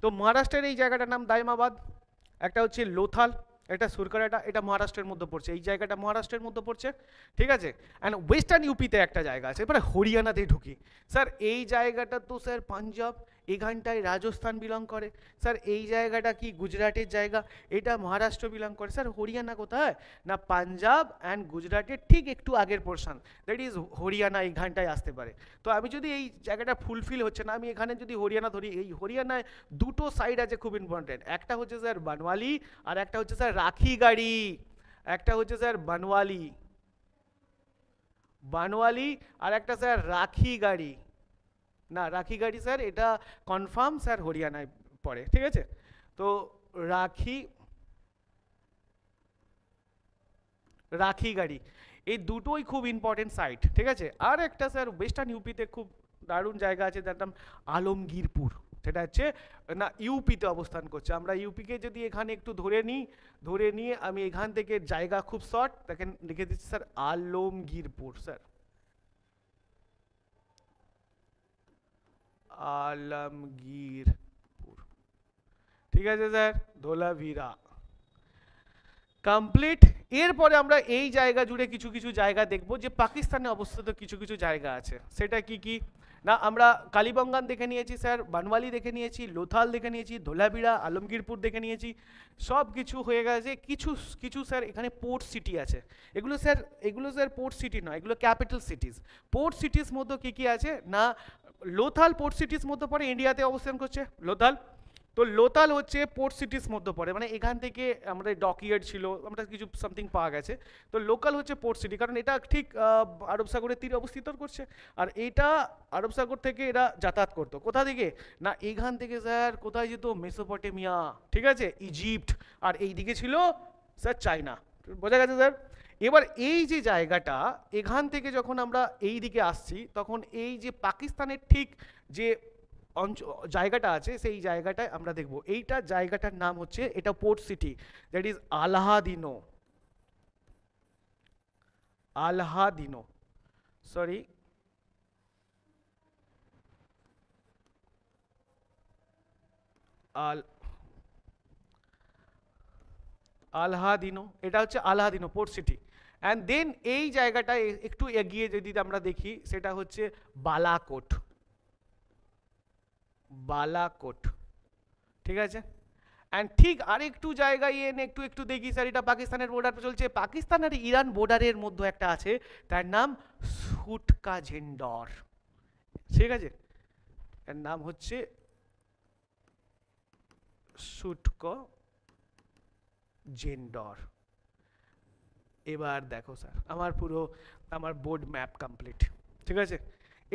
A: তো মহারাষ্ট্রের এই জায়গাটার নাম দাইমাবাদ। একটা হচ্ছে লোথাল, এটা সুরকারাটা, এটা মহারাষ্ট্রের মধ্যে পড়ছে, এই জায়গাটা মহারাষ্ট্রের মধ্যে পড়ছে। ঠিক আছে, অ্যান্ড ওয়েস্টার্ন ইউপিতে একটা জায়গা আছে, এবারে হরিয়ানাতে ঢুকি স্যার। এই জায়গাটা তো স্যার পাঞ্জাব, এখানটায় রাজস্থান বিলং করে স্যার। এই জায়গাটা কি গুজরাটের জায়গা, এটা মহারাষ্ট্র বিলং করে স্যার। হরিয়ানা কোথায় না পাঞ্জাব অ্যান্ড গুজরাটের ঠিক একটু আগের পোর্শন, দ্যাট ইজ হরিয়ানা, এইখানটায় আসতে পারে। তো আমি যদি এই জায়গাটা ফুলফিল হচ্ছে না, আমি এখানে যদি হরিয়ানা ধরি, এই হরিয়ানায় দুটো সাইড আছে খুব ইম্পর্টেন্ট, একটা হচ্ছে স্যার বানওয়ালি আর একটা হচ্ছে স্যার রাখিগাড়ি। একটা হচ্ছে স্যার বানওয়ালি, বানওয়ালি, আর একটা স্যার রাখিগাড়ি। না রাখিগাড়ি স্যার এটা কনফার্ম স্যার হরিয়ানায় পড়ে। ঠিক আছে, তো রাখিগাড়ি, এই দুটোই খুব ইম্পর্টেন্ট সাইট। ঠিক আছে, আর একটা স্যার ওয়েস্টার্ন ইউপিতে খুব দারুণ জায়গা আছে, যার নাম আলমগীরপুর। সেটা হচ্ছে না ইউপিতে অবস্থান করছে। আমরা ইউপিকে যদি এখানে একটু ধরে নিয়ে আমি এখান থেকে জায়গা খুব শর্ট, দেখেন লিখে দিচ্ছি স্যার আলমগীরপুর স্যার, আলমগীরপুর। ঠিক আছে স্যার, ধোলাভিরা কমপ্লিট। এরপরে আমরা এই জায়গা জুড়ে কিছু কিছু জায়গা দেখব যে পাকিস্তানে অবস্থিত কিছু কিছু জায়গা আছে। সেটা কি কি না, আমরা কালীবঙ্গান দেখে নিয়েছি স্যার, বানওয়ালি দেখে নিয়েছি, লোথাল দেখে নিয়েছি, ধোলাভিরা, আলমগীরপুর দেখে নিয়েছি, সব কিছু হয়ে গেছে। কিছু কিছু স্যার এখানে পোর্ট সিটি আছে। এগুলো স্যার পোর্ট সিটি নয়, এগুলো ক্যাপিটাল সিটিজ। পোর্ট সিটিজ মধ্যে কি কি আছে না, লোথাল পোর্ট সিটিজ মধ্যে পড়ে, ইন্ডিয়াতে অবস্থান করছে লোথাল। তো লোথাল হচ্ছে পোর্ট সিটিস মধ্যে পড়ে, মানে এখান থেকে আমাদের ডকইয়ার্ড ছিল, আমরা কিছু সামথিং পাওয়া গেছে। তো লোকাল হচ্ছে পোর্ট সিটি, কারণ এটা ঠিক আরব সাগরের তীরে অবস্থিত করছে। আর এটা আরব সাগর থেকে এরা যাতায়াত করতো কোথা থেকে না, এখান থেকে স্যার কোথায় যেত, মেসোপটেমিয়া, ঠিক আছে, ইজিপ্ট, আর এই দিকে ছিল স্যার চায়না। বোঝা গেছে স্যার? এবার এই যে জায়গাটা, এখান থেকে যখন আমরা এই দিকে আসছি, তখন এই যে পাকিস্তানের ঠিক যে জায়গাটা আছে, সেই জায়গাটায় আমরা দেখব। এইটা জায়গাটার নাম হচ্ছে, এটা port city, that is Allahdino, Allahdino, sorry Allahdino, এটা হচ্ছে Allahdino port city. And then এই জায়গাটায় একটু এগিয়ে যদি আমরা দেখি, সেটা হচ্ছে বালাকোট, বালাকোট। ঠিক আছে, অ্যান্ড ঠিক আরেকটু জায়গায় এনে একটু দেখি স্যার, এটা পাকিস্তানের বর্ডার চলছে, পাকিস্তান আর ইরান বর্ডারের মধ্যে একটা আছে, তার নাম সুটকা ঝেন্ডর। ঠিক আছে, এর নাম হচ্ছে সুটকা জেন্ডর। এবার দেখো স্যার, আমার বোর্ড ম্যাপ কমপ্লিট। ঠিক আছে,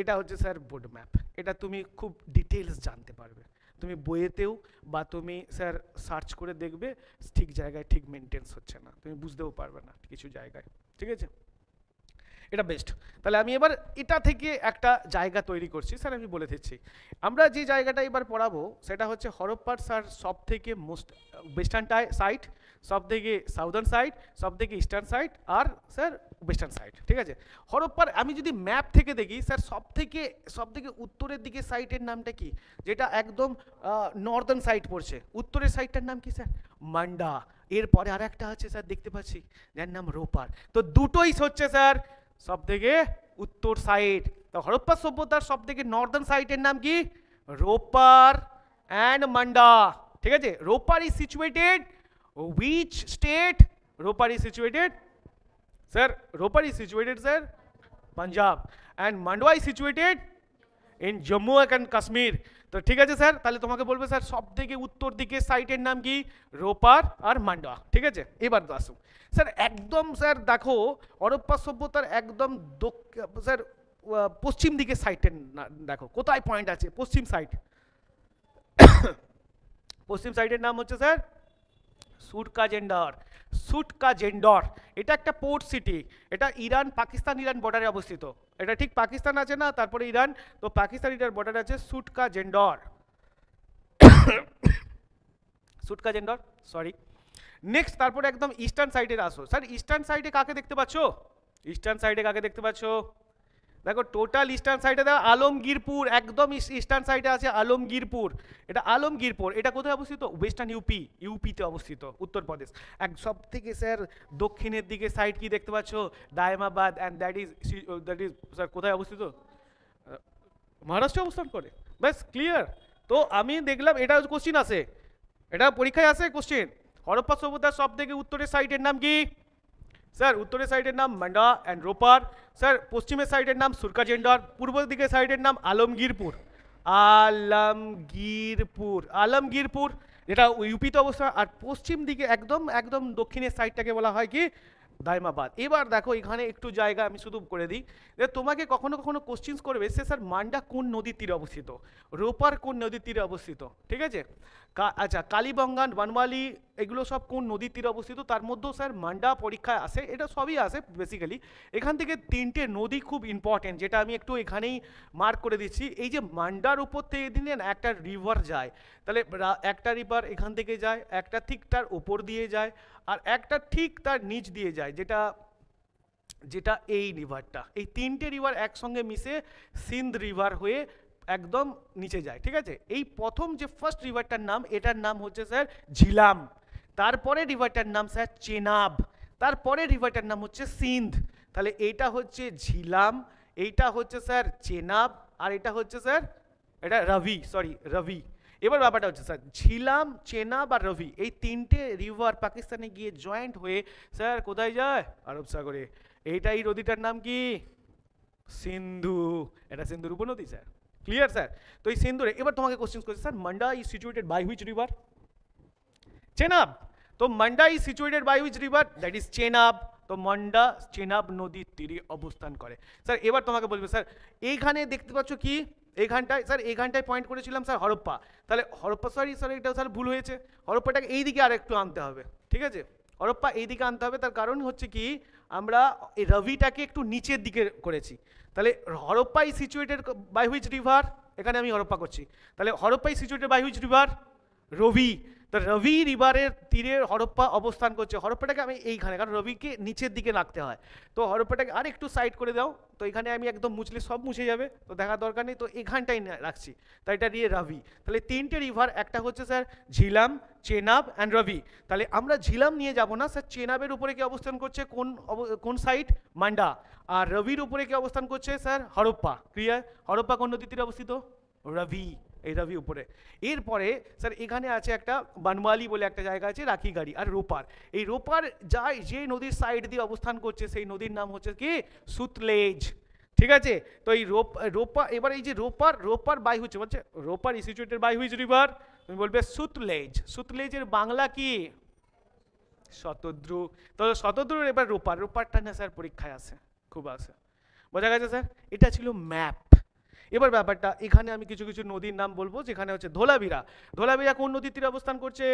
A: এটা হচ্ছে স্যার বোর্ড ম্যাপ। এটা তুমি খুব ডিটেলস জানতে পারবে, তুমি বইয়েতেও বা তুমি স্যার সার্চ করে দেখবে, ঠিক জায়গায় ঠিক মেনটেন্স হচ্ছে না, তুমি বুঝতেও পারবে না কিছু জায়গায়। ঠিক আছে, এটা বেস্ট। তাহলে আমি এবার এটা থেকে একটা জায়গা তৈরি করছি স্যার, আমি বলে দিচ্ছি। আমরা যে জায়গাটা এবার পড়াবো সেটা হচ্ছে হরপ্পার স্যার সব থেকে মোস্ট ওয়েস্টার্ন সাইড, সব থেকে সাউদার্ন সাইড, সব থেকে ইস্টার্ন সাইড, আর স্যার ওয়েস্টার্ন সাইড। ঠিক আছে, হরপ্পার আমি যদি ম্যাপ থেকে দেখি স্যার, সব থেকে উত্তরের দিকে সাইটের নামটা কি, যেটা একদম নর্দার্ন সাইড পড়ছে, উত্তরের সাইডটার নাম কি স্যার, মান্ডা। এরপরে আর একটা আছে স্যার, দেখতে পাচ্ছি, যার নাম রোপার। তো দুটোই হচ্ছে স্যার সব থেকে উত্তর সাইড। তো হরপ্পা সভ্যতার সব থেকে নর্দার্ন সাইডের নাম কি, রোপার অ্যান্ড মান্ডা। ঠিক আছে, Ropar is situated which state? Ropar is situated, sir, Ropar is situated sir Punjab, and Mandwa is situated in Jammu and Kashmir. তো ঠিক আছে স্যার, তাহলে তোমাকে বলবে স্যার সব থেকে উত্তর দিকে সাইটের নাম কি? রোপার আর মান্ডা। ঠিক আছে, এবার আসো স্যার, একদম স্যার দেখো হরপ্পা সভ্যতার একদম স্যার পশ্চিম দিকে সাইটের দেখো কোথায় পয়েন্ট আছে, পশ্চিম সাইড। পশ্চিম সাইডের নাম হচ্ছে স্যার সুটকাজেন্ডর। সুটকাজেন্ডর এটা একটা পোর্ট সিটি, এটা ইরান পাকিস্তান ইরান বর্ডারে অবস্থিত। এটা ঠিক পাকিস্তান আছে না, তারপরে ইরান, তো পাকিস্তান ইরান বর্ডারে আছে সুটকাজেন্ডর। সুটকাজেন্ডর, সরি। নেক্সট তারপরে একদম ইস্টার্ন সাইডে আসো স্যার, ইস্টার্ন সাইডে কাকে দেখতে পাচ্ছ? ইস্টার্ন সাইডে কাকে দেখতে পাচ্ছ? দেখো টোটাল ইস্টার্ন সাইডে দেখো আলমগীরপুর, একদম ইস্টার্ন সাইডে আছে আলমগীরপুর। এটা আলমগীরপুর, এটা কোথায় অবস্থিত? ওয়েস্টার্ন ইউপি, ইউপিতে অবস্থিত, উত্তরপ্রদেশ। এক সব থেকে স্যার দক্ষিণের দিকে সাইড কি দেখতে পাচ্ছ? দায়মাবাদ, অ্যান্ড দ্যাট ইজ স্যার কোথায় অবস্থিত? মহারাষ্ট্রে অবস্থান করে। ব্যাস ক্লিয়ার। তো আমি দেখলাম এটা কোশ্চিন আছে, এটা পরীক্ষায় আসে কোশ্চিন। হরপ্পা সভ্যতার সব থেকে উত্তরের সাইডের নাম কি? স্যার উত্তরের সাইডের নাম মান্ডা অ্যান্ড রোপার। স্যার পশ্চিমের সাইডের নাম সুরকাজেন্ডর, পূর্ব দিকের সাইডের নাম আলমগীরপুর। আলমগীরপুর, আলমগীরপুর যেটা ইউপিতে অবস্থা, আর পশ্চিম দিকে একদম একদম দক্ষিণের সাইডটাকে বলা হয় কি? দায়মাবাদ। এবার দেখো এখানে একটু জায়গা আমি শুধু করে দিই, যে তোমাকে কখনো কখনো কোশ্চিন্স করবে সে স্যার মান্ডা কোন নদীর তীরে অবস্থিত, রোপার কোন নদীর তীরে অবস্থিত। ঠিক আছে, আচ্ছা কালীবঙ্গান, বনমালী এগুলো সব কোন নদীর তীরে অবস্থিত, তার মধ্যেও স্যার মান্ডা পরীক্ষায় আসে, এটা সবই আসে বেসিক্যালি। এখান থেকে তিনটে নদী খুব ইম্পর্টেন্ট, যেটা আমি একটু এখানেই মার্ক করে দিচ্ছি। এই যে মান্ডার উপর থেকে দিনে একটা রিভার যায়, তাহলে একটা রিভার এখান থেকে যায়, একটা ঠিক তার উপর দিয়ে যায়, আর একটা ঠিক তার নিচ দিয়ে যায়, যেটা যেটা এই রিভারটা, এই তিনটে রিভার একসঙ্গে মিশে সিন্ধ রিভার হয়ে একদম নিচে যায়। ঠিক আছে, এই প্রথম যে ফার্স্ট রিভারটার নাম, এটার নাম হচ্ছে স্যার ঝিলাম। তারপরে রিভারটার নাম স্যার চেনাব, তারপরে রিভারটার নাম হচ্ছে সিন্ধ। তাহলে এইটা হচ্ছে ঝিলাম, এইটা হচ্ছে স্যার চেনাব, আর এটা হচ্ছে স্যার এটা রবি, সরি রবি। এবার ব্যাপারটা হচ্ছে স্যার ঝিলাম, চেনাব আর রবি, এই তিনটে রিভার পাকিস্তানে গিয়ে জয়েন্ট হয়ে স্যার কোথায় যায়? আরব সাগরে। এইটাই নদীটার নাম কি? সিন্ধু। এটা সিন্ধুর উপনদী স্যার। Clear sir? তো এই সিন্ধুরে এবার তোমাকে কোশ্চেন করছে sir Manda is situated by which river? Chenab. তো Manda is situated by which river? That is Chenab. তো মান্ডা চেনাব নদীর তীরে অবস্থান করে। স্যার এবার তোমাকে বলবে স্যার এইখানে দেখতে পাচ্ছ কি? এইখানটায় স্যার, এইখানটায় পয়েন্ট করেছিলাম স্যার হরপ্পা, তাহলে হরপ্পা, সরি স্যার এটা স্যার ভুল হয়েছে, হরপ্পাটাকে এই দিকে আর একটু আনতে হবে। ঠিক আছে, হরপ্পা এই দিকে আনতে হবে, তার কারণ হচ্ছে কি আমরা এই রবিটাকে একটু নিচের দিকে করেছি। তাহলে Harappa is situated by which river? এখানে আমি হরপ্পা করছি, তাহলে Harappa is situated by which river? Ravi. তো রবি রিভারের তীরে হরপ্পা অবস্থান করছে। হরপ্পাটাকে আমি এইখানে, কারণ রবিকে নিচের দিকে রাখতে হয়, তো হরপ্পাটাকে আর একটু সাইড করে দাও। তো এখানে আমি একদম মুছলে সব মুছে যাবে, তো দেখার দরকার নেই, তো এখানটাই রাখছি। তাই এটা দিয়ে রবি। তাহলে তিনটে রিভার, একটা হচ্ছে স্যার ঝিলাম, চেনাব অ্যান্ড রবি। তাহলে আমরা ঝিলাম নিয়ে যাব না স্যার, চেনাবের উপরে কি অবস্থান করছে, কোন সাইড? মান্ডা। আর রবির উপরে কি অবস্থান করছে স্যার? হরপ্পা। ক্লিয়ার? হরপ্পা কোন নদীর তীরে অবস্থিত? রবি, এই রবি উপরে। এরপরে স্যার এখানে আছে একটা বনমালী বলে একটা জায়গা আছে, রাখিগাড়ি আর রোপার। এই রোপার যায় যে নদীর সাইড দিয়ে অবস্থান করছে, সেই নদীর নাম হচ্ছে কি? সুতলেজ। ঠিক আছে, তো এই রোপা, এবার এই যে রোপার বাই হচ্ছে বলছে Ropar is situated by which river? তুমি বলবে সুতলেজ। সুতলেজের বাংলা কি? শতদ্রু। তো শতদ্রুর এবার রোপারটা না স্যার পরীক্ষায় আসে, খুব আসে। বোঝা গেছে স্যার? এটা ছিল ম্যাপ। এবার ব্যাপারটা এখানে আমি কিছু কিছু নদীর নাম বলবো, যেখানে হচ্ছে ধোলাভিরা। ধোলাভিরা কোন নদীর তীরে অবস্থান করছে?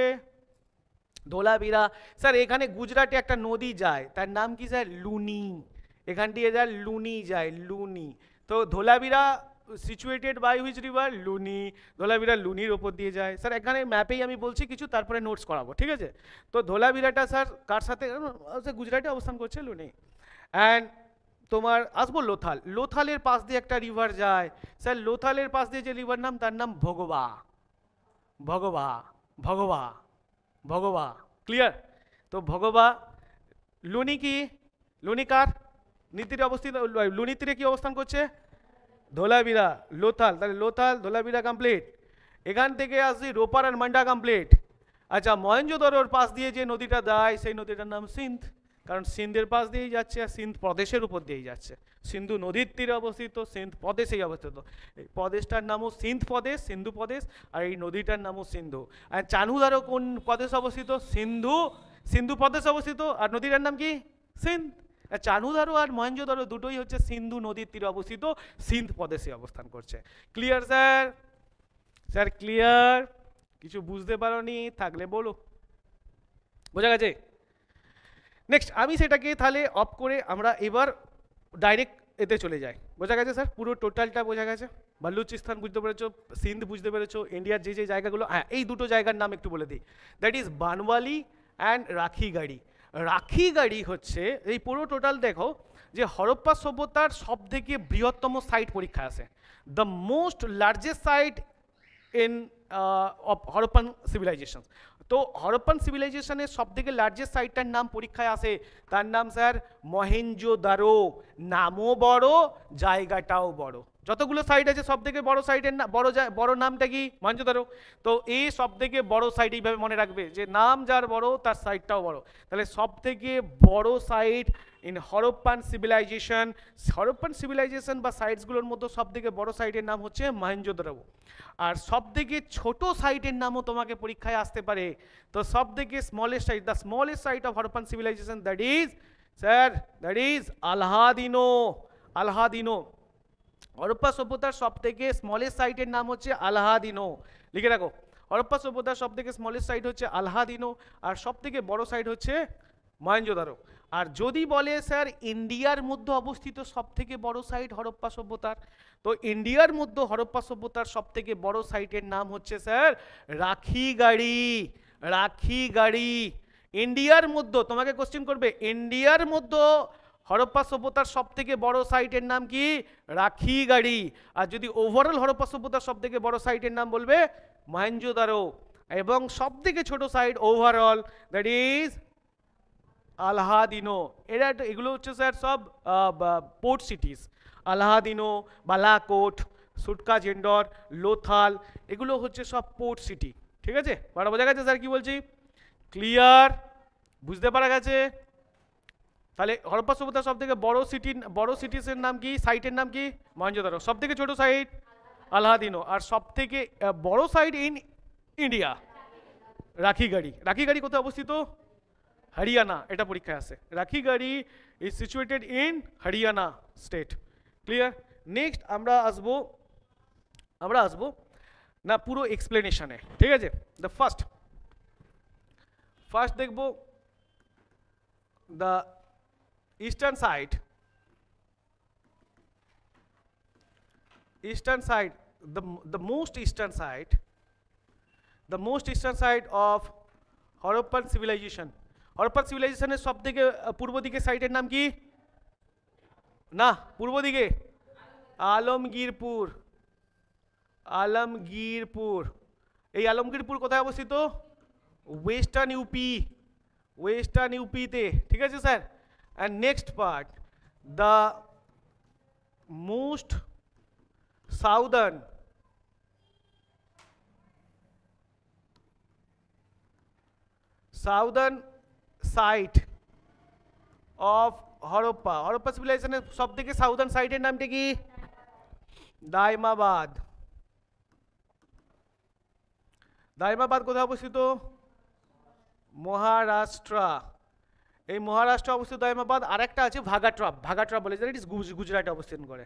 A: ধোলাভিরা স্যার এখানে গুজরাটে একটা নদী যায়, তার নাম কি স্যার? লুনি। এখান দিয়ে যায় লুনি, যায় লুনি। তো Dholavira situated by which river? Luni. Dholavira লুনির ওপর দিয়ে যায়। স্যার এখানে ম্যাপেই আমি বলছি কিছু, তারপরে নোটস করাবো। ঠিক আছে, তো ধোলাভিরাটা স্যার কার সাথে? গুজরাটে অবস্থান করছে, লুনি। অ্যান্ড তোমার আসবো লোথাল। লোথালের পাশ দিয়ে একটা রিভার যায় স্যার, লোথালের পাশ দিয়ে যে রিভার নাম, তার নাম ভগবা। ভগবা, ভগবা, ভগবা। ক্লিয়ার? তো ভগবা। লুনি কি? লুনি কার নীতিরে অবস্থিত? লুনি তীরে কি অবস্থান করছে? ধোলাভিরা। লোথাল, তাহলে লোথাল ধোলাভিরা কমপ্লিট। এখান থেকে আসছি রোপার আর মান্ডা কমপ্লিট। আচ্ছা মহেঞ্জোদড়োর পাশ দিয়ে যে নদীটা যায়, সেই নদীটার নাম সিন্ধ। কারণ সিন্ধের পাশ দিয়েই যাচ্ছে আর সিন্ধ প্রদেশের উপর দিয়েই যাচ্ছে। সিন্ধু নদীর তীরে অবস্থিত, সিন্ধ প্রদেশেই অবস্থিত। এই প্রদেশটার নামও সিন্ধ প্রদেশ, সিন্ধু প্রদেশ, আর এই নদীটার নামও সিন্ধু। আর চানুদারও কোন প্রদেশে অবস্থিত? সিন্ধু, সিন্ধু প্রদেশে অবস্থিত। আর নদীটার নাম কি? সিন্ধ। চানুদারো আর মহেঞ্জোদারো দুটোই হচ্ছে সিন্ধু নদীর তীরে অবস্থিত, সিন্ধ প্রদেশে অবস্থান করছে। Clear sir? Sir clear? কিছু বুঝতে পারোনি থাকলে বলো। বোঝা গেছে? নেক্সট আমি সেটাকে তাহলে অফ করে আমরা এবার ডাইরেক্ট এতে চলে যাই। বোঝা গেছে স্যার? পুরো টোটালটা বোঝা গেছে? বালুচিস্তান বুঝতে পেরেছো, সিন্ধ বুঝতে পেরেছো, ইন্ডিয়ার যে যে জায়গাগুলো, হ্যাঁ এই দুটো জায়গার নাম একটু বলে দিই। That is Banawali and Rakhigarhi. Rakhigarhi হচ্ছে এই পুরো টোটাল দেখো যে হরপ্পা সভ্যতার সব থেকে বৃহত্তম সাইট পরীক্ষা আছে। The most largest site in Harappan civilisation. তো হরপ্পান সিভিলাইজেশনের সব থেকে লার্জেস্ট সাইটটার নাম পরীক্ষায় আসে, তার নাম স্যার মহেঞ্জোদারো। নামও বড়, জায়গাটাও বড়। যতগুলো সাইট আছে সব থেকে বড় সাইটের না বড় নামটা কি? মহেঞ্জোদারো। তো এই সব থেকে বড় সাইট এইভাবে মনে রাখবে যে নাম যার বড় তার সাইটটাও বড়। তাহলে সব থেকে বড় site in Harappan civilisation, Harappan civilisation বা সাইটসগুলোর মধ্যে সব থেকে বড় সাইটের নাম হচ্ছে মহেঞ্জোদারো। আর সব থেকে ছোট সাইটের নামও তোমাকে পরীক্ষায় আসতে পারে। তো সব থেকে smallest site, the smallest site of Harappan civilization, that is sir, that is Allahdino. Allahdino Harappa সভ্যতার সব থেকে স্মলেস্ট সাইটের নাম হচ্ছে আলহাদিনো। লিখে রাখো, হরপ্পা সভ্যতার সব থেকে স্মলেস্ট সাইট হচ্ছে আলহাদিনো, আর সব থেকে বড় সাইট হচ্ছে মহেঞ্জোদারো। আর যদি বলে স্যার ইন্ডিয়ার মধ্যে অবস্থিত সব থেকে বড় সাইট হরপ্পা সভ্যতার, তো ইন্ডিয়ার মধ্যে হরপ্পা সভ্যতার সব থেকে বড় সাইটের নাম হচ্ছে স্যার রাখিগাড়ি। রাখিগাড়ি ইন্ডিয়ার মধ্যে তোমাকে কোশ্চেন করবে, ইন্ডিয়ার মধ্যে হরপ্পা সভ্যতার সব থেকে বড় সাইটের নাম কি? রাখিগাড়ি। আর যদি ওভারঅল হরপ্পা সভ্যতার সব থেকে বড় সাইটের নাম বলবে মহেঞ্জোদারো। এবং সব থেকে ছোট site overall, that is Allahdino. এগুলো হচ্ছে স্যার সব পোর্ট সিটিজ। আলহাদিনো, বালাকোট, সুটকা জেন্ডর, লোথাল, এগুলো হচ্ছে সব পোর্ট সিটি। ঠিক আছে? বোঝা গেছে স্যার কি বলছি? ক্লিয়ার? বুঝতে পারা গেছে? তাহলে হরপ্পা সভ্যতার সব থেকে বড় সিটিসের নাম কি, সাইটের নাম কি? মহেঞ্জোদারো। সব থেকে ছোট সাইট আলহাদিনো। আর সব থেকে বড় site in India Rakhigarhi. Rakhigarhi কোথায় অবস্থিত? হরিয়ানা। এটা পরীক্ষায় আসে। Rakhigarhi is situated in Haryana state. Clear? Next আমরা আসবো না পুরো এক্সপ্লেনেশনে। ঠিক আছে? দ্য ফার্স্ট দেখবো the eastern side, the most eastern side of Harappan civilisation. Harappan সিভিলাইজেশনের সব থেকে পূর্ব দিকে সাইটের নাম কি? না, পূর্ব দিকে আলমগীরপুর। আলমগীরপুর। এই আলমগীরপুর কোথায় অবস্থিত? Western UP. ওয়েস্টার্ন ইউপিতে। ঠিক আছে sir? And next part, the most southern site of Harappa. Harappa সিভিলাইজেশনের সব থেকে সাউদার্ন সাইটের নামটা কি? দাইমাবাদ। দাইমাবাদ কোথায় অবস্থিত? মহারাষ্ট্র। এই মহারাষ্ট্র অবস্থিত দাইমাবাদ। আরেকটা আছে ভাগাট্রা বলে, ইট ইজ গুজরাটে অবস্থান করে।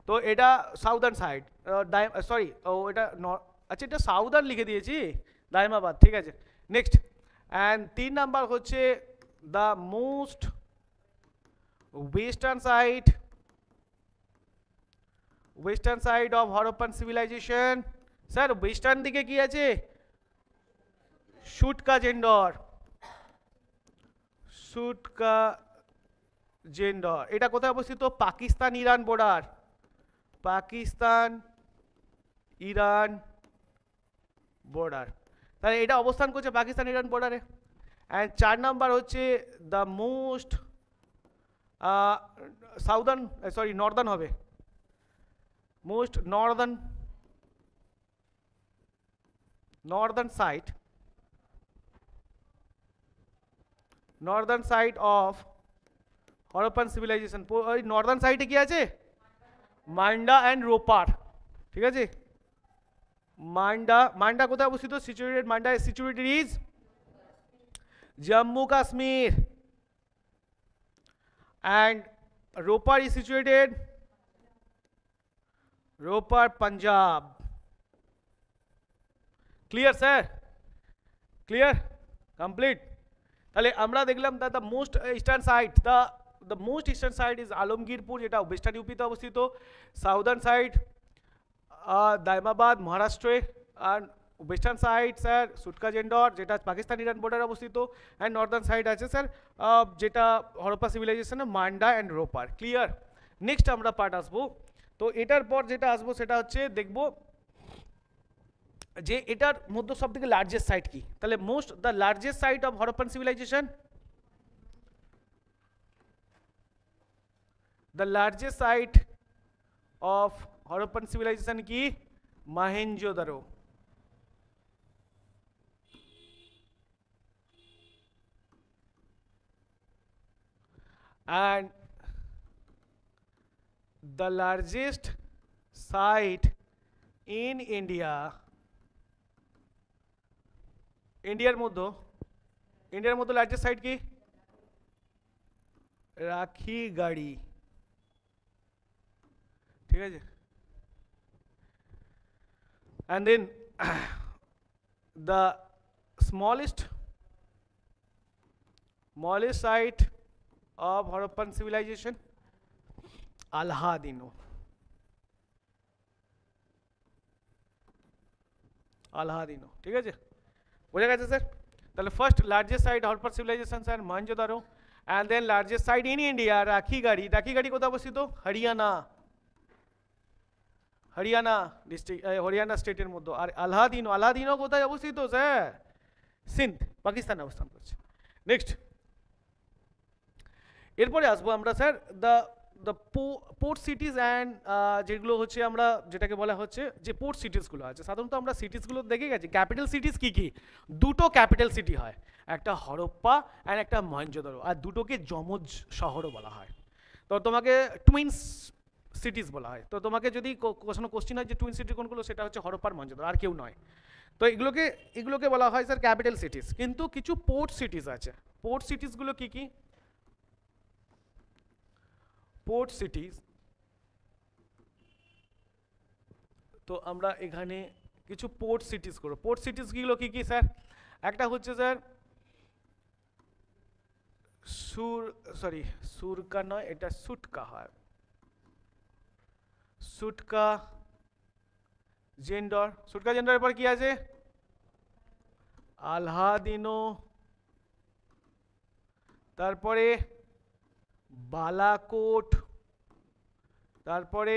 A: তো এটা সাউদার্ন সাইড, সরি এটা আচ্ছা এটা সাউদার্ন লিখে দিয়েছি, দাইমাবাদ। ঠিক আছে? নেক্সট অ্যান্ড 3 নাম্বার হচ্ছে the most western side of Harappan civilisation. Sir western দিকে কি আছে? সুটকা জেন্ডর। সুটকা জেন্ডর এটা কোথায় অবস্থিত? পাকিস্তান ইরান বর্ডার। পাকিস্তান ইরান বর্ডার। তাহলে এটা অবস্থান করছে পাকিস্তান ইরান বর্ডারে। অ্যান্ড 4 নাম্বার হচ্ছে দ্য মোস্ট নর্দার্ন হবে, most northern side of Harappan civilisation ওই নর্দার্ন সাইডে কি আছে, মান্ডা অ্যান্ড রোপার, ঠিক আছে। মান্ডা, মান্ডা কোথায় অবস্থিত, situated, Manda is situated is Jammu Kashmir, and Ropar is situated, Ropar, Punjab. Clear sir? Clear? Complete? তাহলে আমরা দেখলাম that the most eastern side, the most eastern side is Alamgirpur, যেটা ওয়েস্টার্ন ইউপিতে অবস্থিত। সাউদার্ন সাইড দাইমাবাদ মহারাষ্ট্রে, আর ওয়েস্টার্ন সাইড স্যার সুটকা জেন্ডর, যেটা পাকিস্তান ইরান বর্ডারে অবস্থিত, and Northern side আছে স্যার যেটা হরপ্পা সিভিলাইজেশনে মান্ডা অ্যান্ড রোপার। ক্লিয়ার? নেক্সট আমরা পার্ট আসবো, তো এটার পর যেটা আসবো সেটা হচ্ছে দেখবো যে এটার মধ্যে সব থেকে লার্জেস্ট সাইট কি। তাহলে most the largest site of Harappan civilisation, the largest site of Harappan civilisation কি, Mohenjodaro. And the largest site in India, ইন্ডিয়ার মধ্যে লার্জেস্ট সাইট কি, রাখিগাড়ি, ঠিক আছে। and then the smallest site of Harappan civilization, Alhadino, ঠিক আছে, বোঝা গেছে স্যার। তাহলে first largest site Harappan civilisation sir Mohenjodaro, and then largest site in India Rakhigarhi. Rakhigarhi কোথায় অবস্থিত, হরিয়ানা ডিস্ট্রিক্ট, হরিয়ানা স্টেটের মধ্যে। আর আলহাদিনো কোথায় অবস্থিত স্যার, সিন্ধ, পাকিস্তানে অবস্থান করছে। নেক্সট এরপরে আসবো আমরা স্যার দ্য পোর্ট সিটিজ অ্যান্ড যেগুলো হচ্ছে আমরা যেটাকে বলা হচ্ছে যে পোর্ট সিটিসগুলো আছে। সাধারণত আমরা সিটিসগুলো দেখে গেছি, ক্যাপিটাল সিটিস কি কি, দুটো ক্যাপিটাল সিটি হয়, একটা হরপ্পা অ্যান্ড একটা মহেঞ্জোদারো, আর দুটোকে যমজ শহরও বলা হয়। তো তোমাকে টুইন্স সিটিস বলা হয়। তো তোমাকে যদি কোনো কোশ্চিন হয় যে টুইন সিটি কোনগুলো, সেটা হচ্ছে হরপ্পার মহেঞ্জোদারো, আর কেউ নয়। তো এগুলোকে বলা হয় স্যার ক্যাপিটাল সিটিস। কিন্তু কিছু পোর্ট সিটিস আছে। পোর্ট সিটিসগুলো কি কি, পোর্ট সিটিজ, তো আমরা এখানে কিছু পোর্ট সিটিজ করব। পোর্ট সিটিজগুলো কি কি স্যার, একটা হচ্ছে স্যার সুরকা নয়, এটা সুটকা হয়, সুটকা জেন্ডর। সুটকা জেন্ডরের পর কি আছে, আলহাদিনো, তারপরে বালাকোট, তারপরে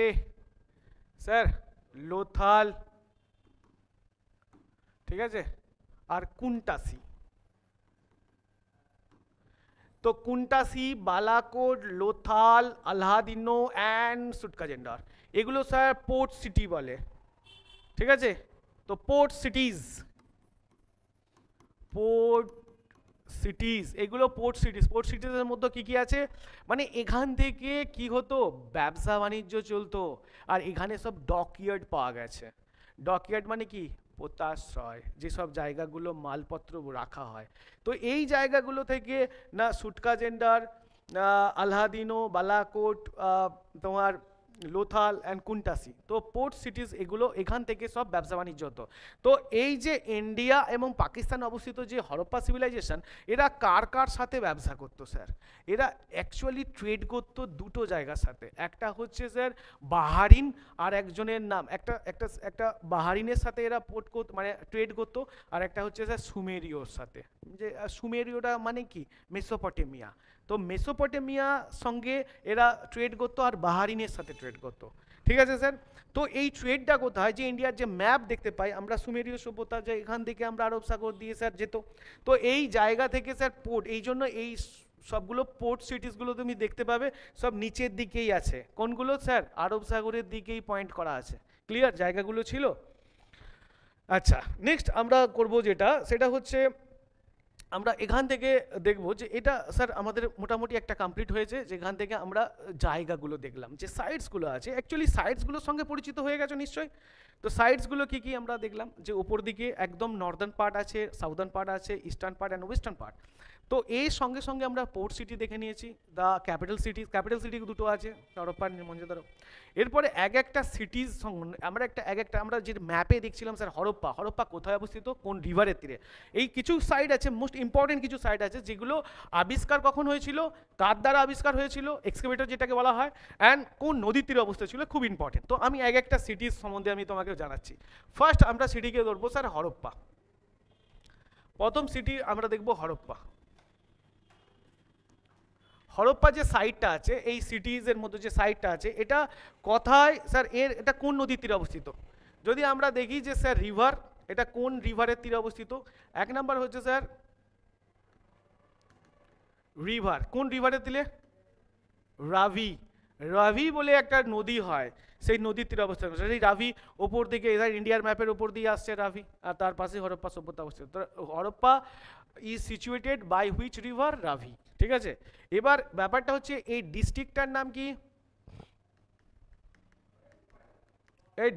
A: স্যার লোথাল, ঠিক আছে, আর কুন্টাসি। তো কুন্টাসি, বালাকোট, লোথাল, আলহাদিনো অ্যান্ড সুটকা জেন্ডর, এগুলো স্যার পোর্ট সিটি বলে, ঠিক আছে। তো পোর্ট সিটিজ, এগুলো পোর্ট সিটিজ। পোর্ট সিটিজের মধ্যে কি কি আছে, মানে এখান থেকে কি হতো, ব্যবসা বাণিজ্য চলতো, আর এখানে সব ডকইয়ার্ড পাওয়া গেছে। ডকইয়ার্ড মানে কি, পোতাশ্রয়, যেসব জায়গাগুলো মালপত্র রাখা হয়। তো এই জায়গাগুলো থেকে না সুটকা জেন্ডার, আলহাদিনো, বালাকোট, তোমার লোথাল অ্যান্ড কুন্টাসি, তো পোর্ট সিটিজ, এগুলো এখান থেকে সব ব্যবসা বাণিজ্য হতো। তো এই যে ইন্ডিয়া এবং পাকিস্তান অবস্থিত যে হরপ্পা সিভিলাইজেশন, এরা কার সাথে ব্যবসা করতো স্যার, এরা অ্যাকচুয়ালি ট্রেড করতো দুটো জায়গার সাথে। একটা হচ্ছে স্যার বাহারিন, আর একজনের নাম একটা বাহারিনের সাথে এরা মানে ট্রেড করতো, আর একটা হচ্ছে স্যার সুমেরীয়র সাথে। যে সুমেরীয়টা মানে কি, মেসোপটেমিয়া। তো মেসোপটেমিয়া সঙ্গে এরা ট্রেড করতো, আর বাহারিনের সাথে ট্রেড করতো, ঠিক আছে স্যার। তো এই ট্রেডটা কোথায়, যে ইন্ডিয়ার যে ম্যাপ দেখতে পাই আমরা, সুমেরীয় সভ্যতা, যে এখান থেকে আমরা আরব সাগর দিয়ে স্যার যেত। তো এই জায়গা থেকে স্যার পোর্ট, এই জন্য এই সবগুলো পোর্ট সিটিসগুলো তুমি দেখতে পাবে সব নিচের দিকেই আছে। কোনগুলো স্যার, আরব সাগরের দিকেই পয়েন্ট করা আছে। ক্লিয়ার, জায়গাগুলো ছিল। আচ্ছা, নেক্সট আমরা করব যেটা, সেটা হচ্ছে আমরা এখান থেকে দেখব যে এটা স্যার আমাদের মোটামুটি একটা কমপ্লিট হয়েছে, যেখান থেকে আমরা জায়গাগুলো দেখলাম, যে সাইটসগুলো আছে। অ্যাকচুয়ালি সাইটসগুলোর সঙ্গে পরিচিত হয়ে গেছো নিশ্চয়ই। তো সাইটসগুলো কী কী আমরা দেখলাম, যে ওপর দিকে একদম নর্দার্ন পার্ট আছে, সাউদার্ন পার্ট আছে, eastern part and western part. তো এর সঙ্গে সঙ্গে আমরা পোর্ট সিটি দেখে নিয়েছি, দ্য ক্যাপিটাল সিটি দুটো আছে, হরপ্পা মহেঞ্জোদারো। এরপরে একটা সিটিজ আমরা আমরা যে ম্যাপে দেখছিলাম স্যার, হরপ্পা কোথায় অবস্থিত, কোন রিভারের তীরে। এই কিছু সাইট আছে, মোস্ট ইম্পর্টেন্ট কিছু সাইট আছে, যেগুলো আবিষ্কার কখন হয়েছিল, কার দ্বারা আবিষ্কার হয়েছিল, এক্সকেভেটর যেটাকে বলা হয়, অ্যান্ড কোন নদীর তীরে অবস্থিত ছিল, খুব ইম্পর্টেন্ট। তো আমি একটা সিটিজ সম্বন্ধে আমি তোমাকে জানাচ্ছি। ফার্স্ট আমরা সিটিকে ধরবো স্যার হরপ্পা। প্রথম সিটি আমরা দেখব হরপ্পা। হরপ্পা যে সাইটটা আছে, এই সিটিজের মধ্যে যে সাইটটা আছে, এটা কোথায় স্যার, এটা কোন নদীর তীরে অবস্থিত? যদি আমরা দেখি যে স্যার রিভার, এটা কোন রিভারের তীরে অবস্থিত? এক নাম্বার হচ্ছে স্যার রিভার, কোন রিভারের তীরে? রাভি বলে একটা নদী হয়, সেই নদীর তীরে অবস্থান করছে। সেই রাভি ওপর দিকে ইন্ডিয়ার ম্যাপের ওপর দিয়ে আসছে রাভি, আর তার পাশে হরপ্পা সভ্যতা অবস্থিত। Harappa is situated by which river? Ravi. ঠিক আছে, এবার ব্যাপারটা হচ্ছে এই ডিস্ট্রিক্টটার নাম কি? এই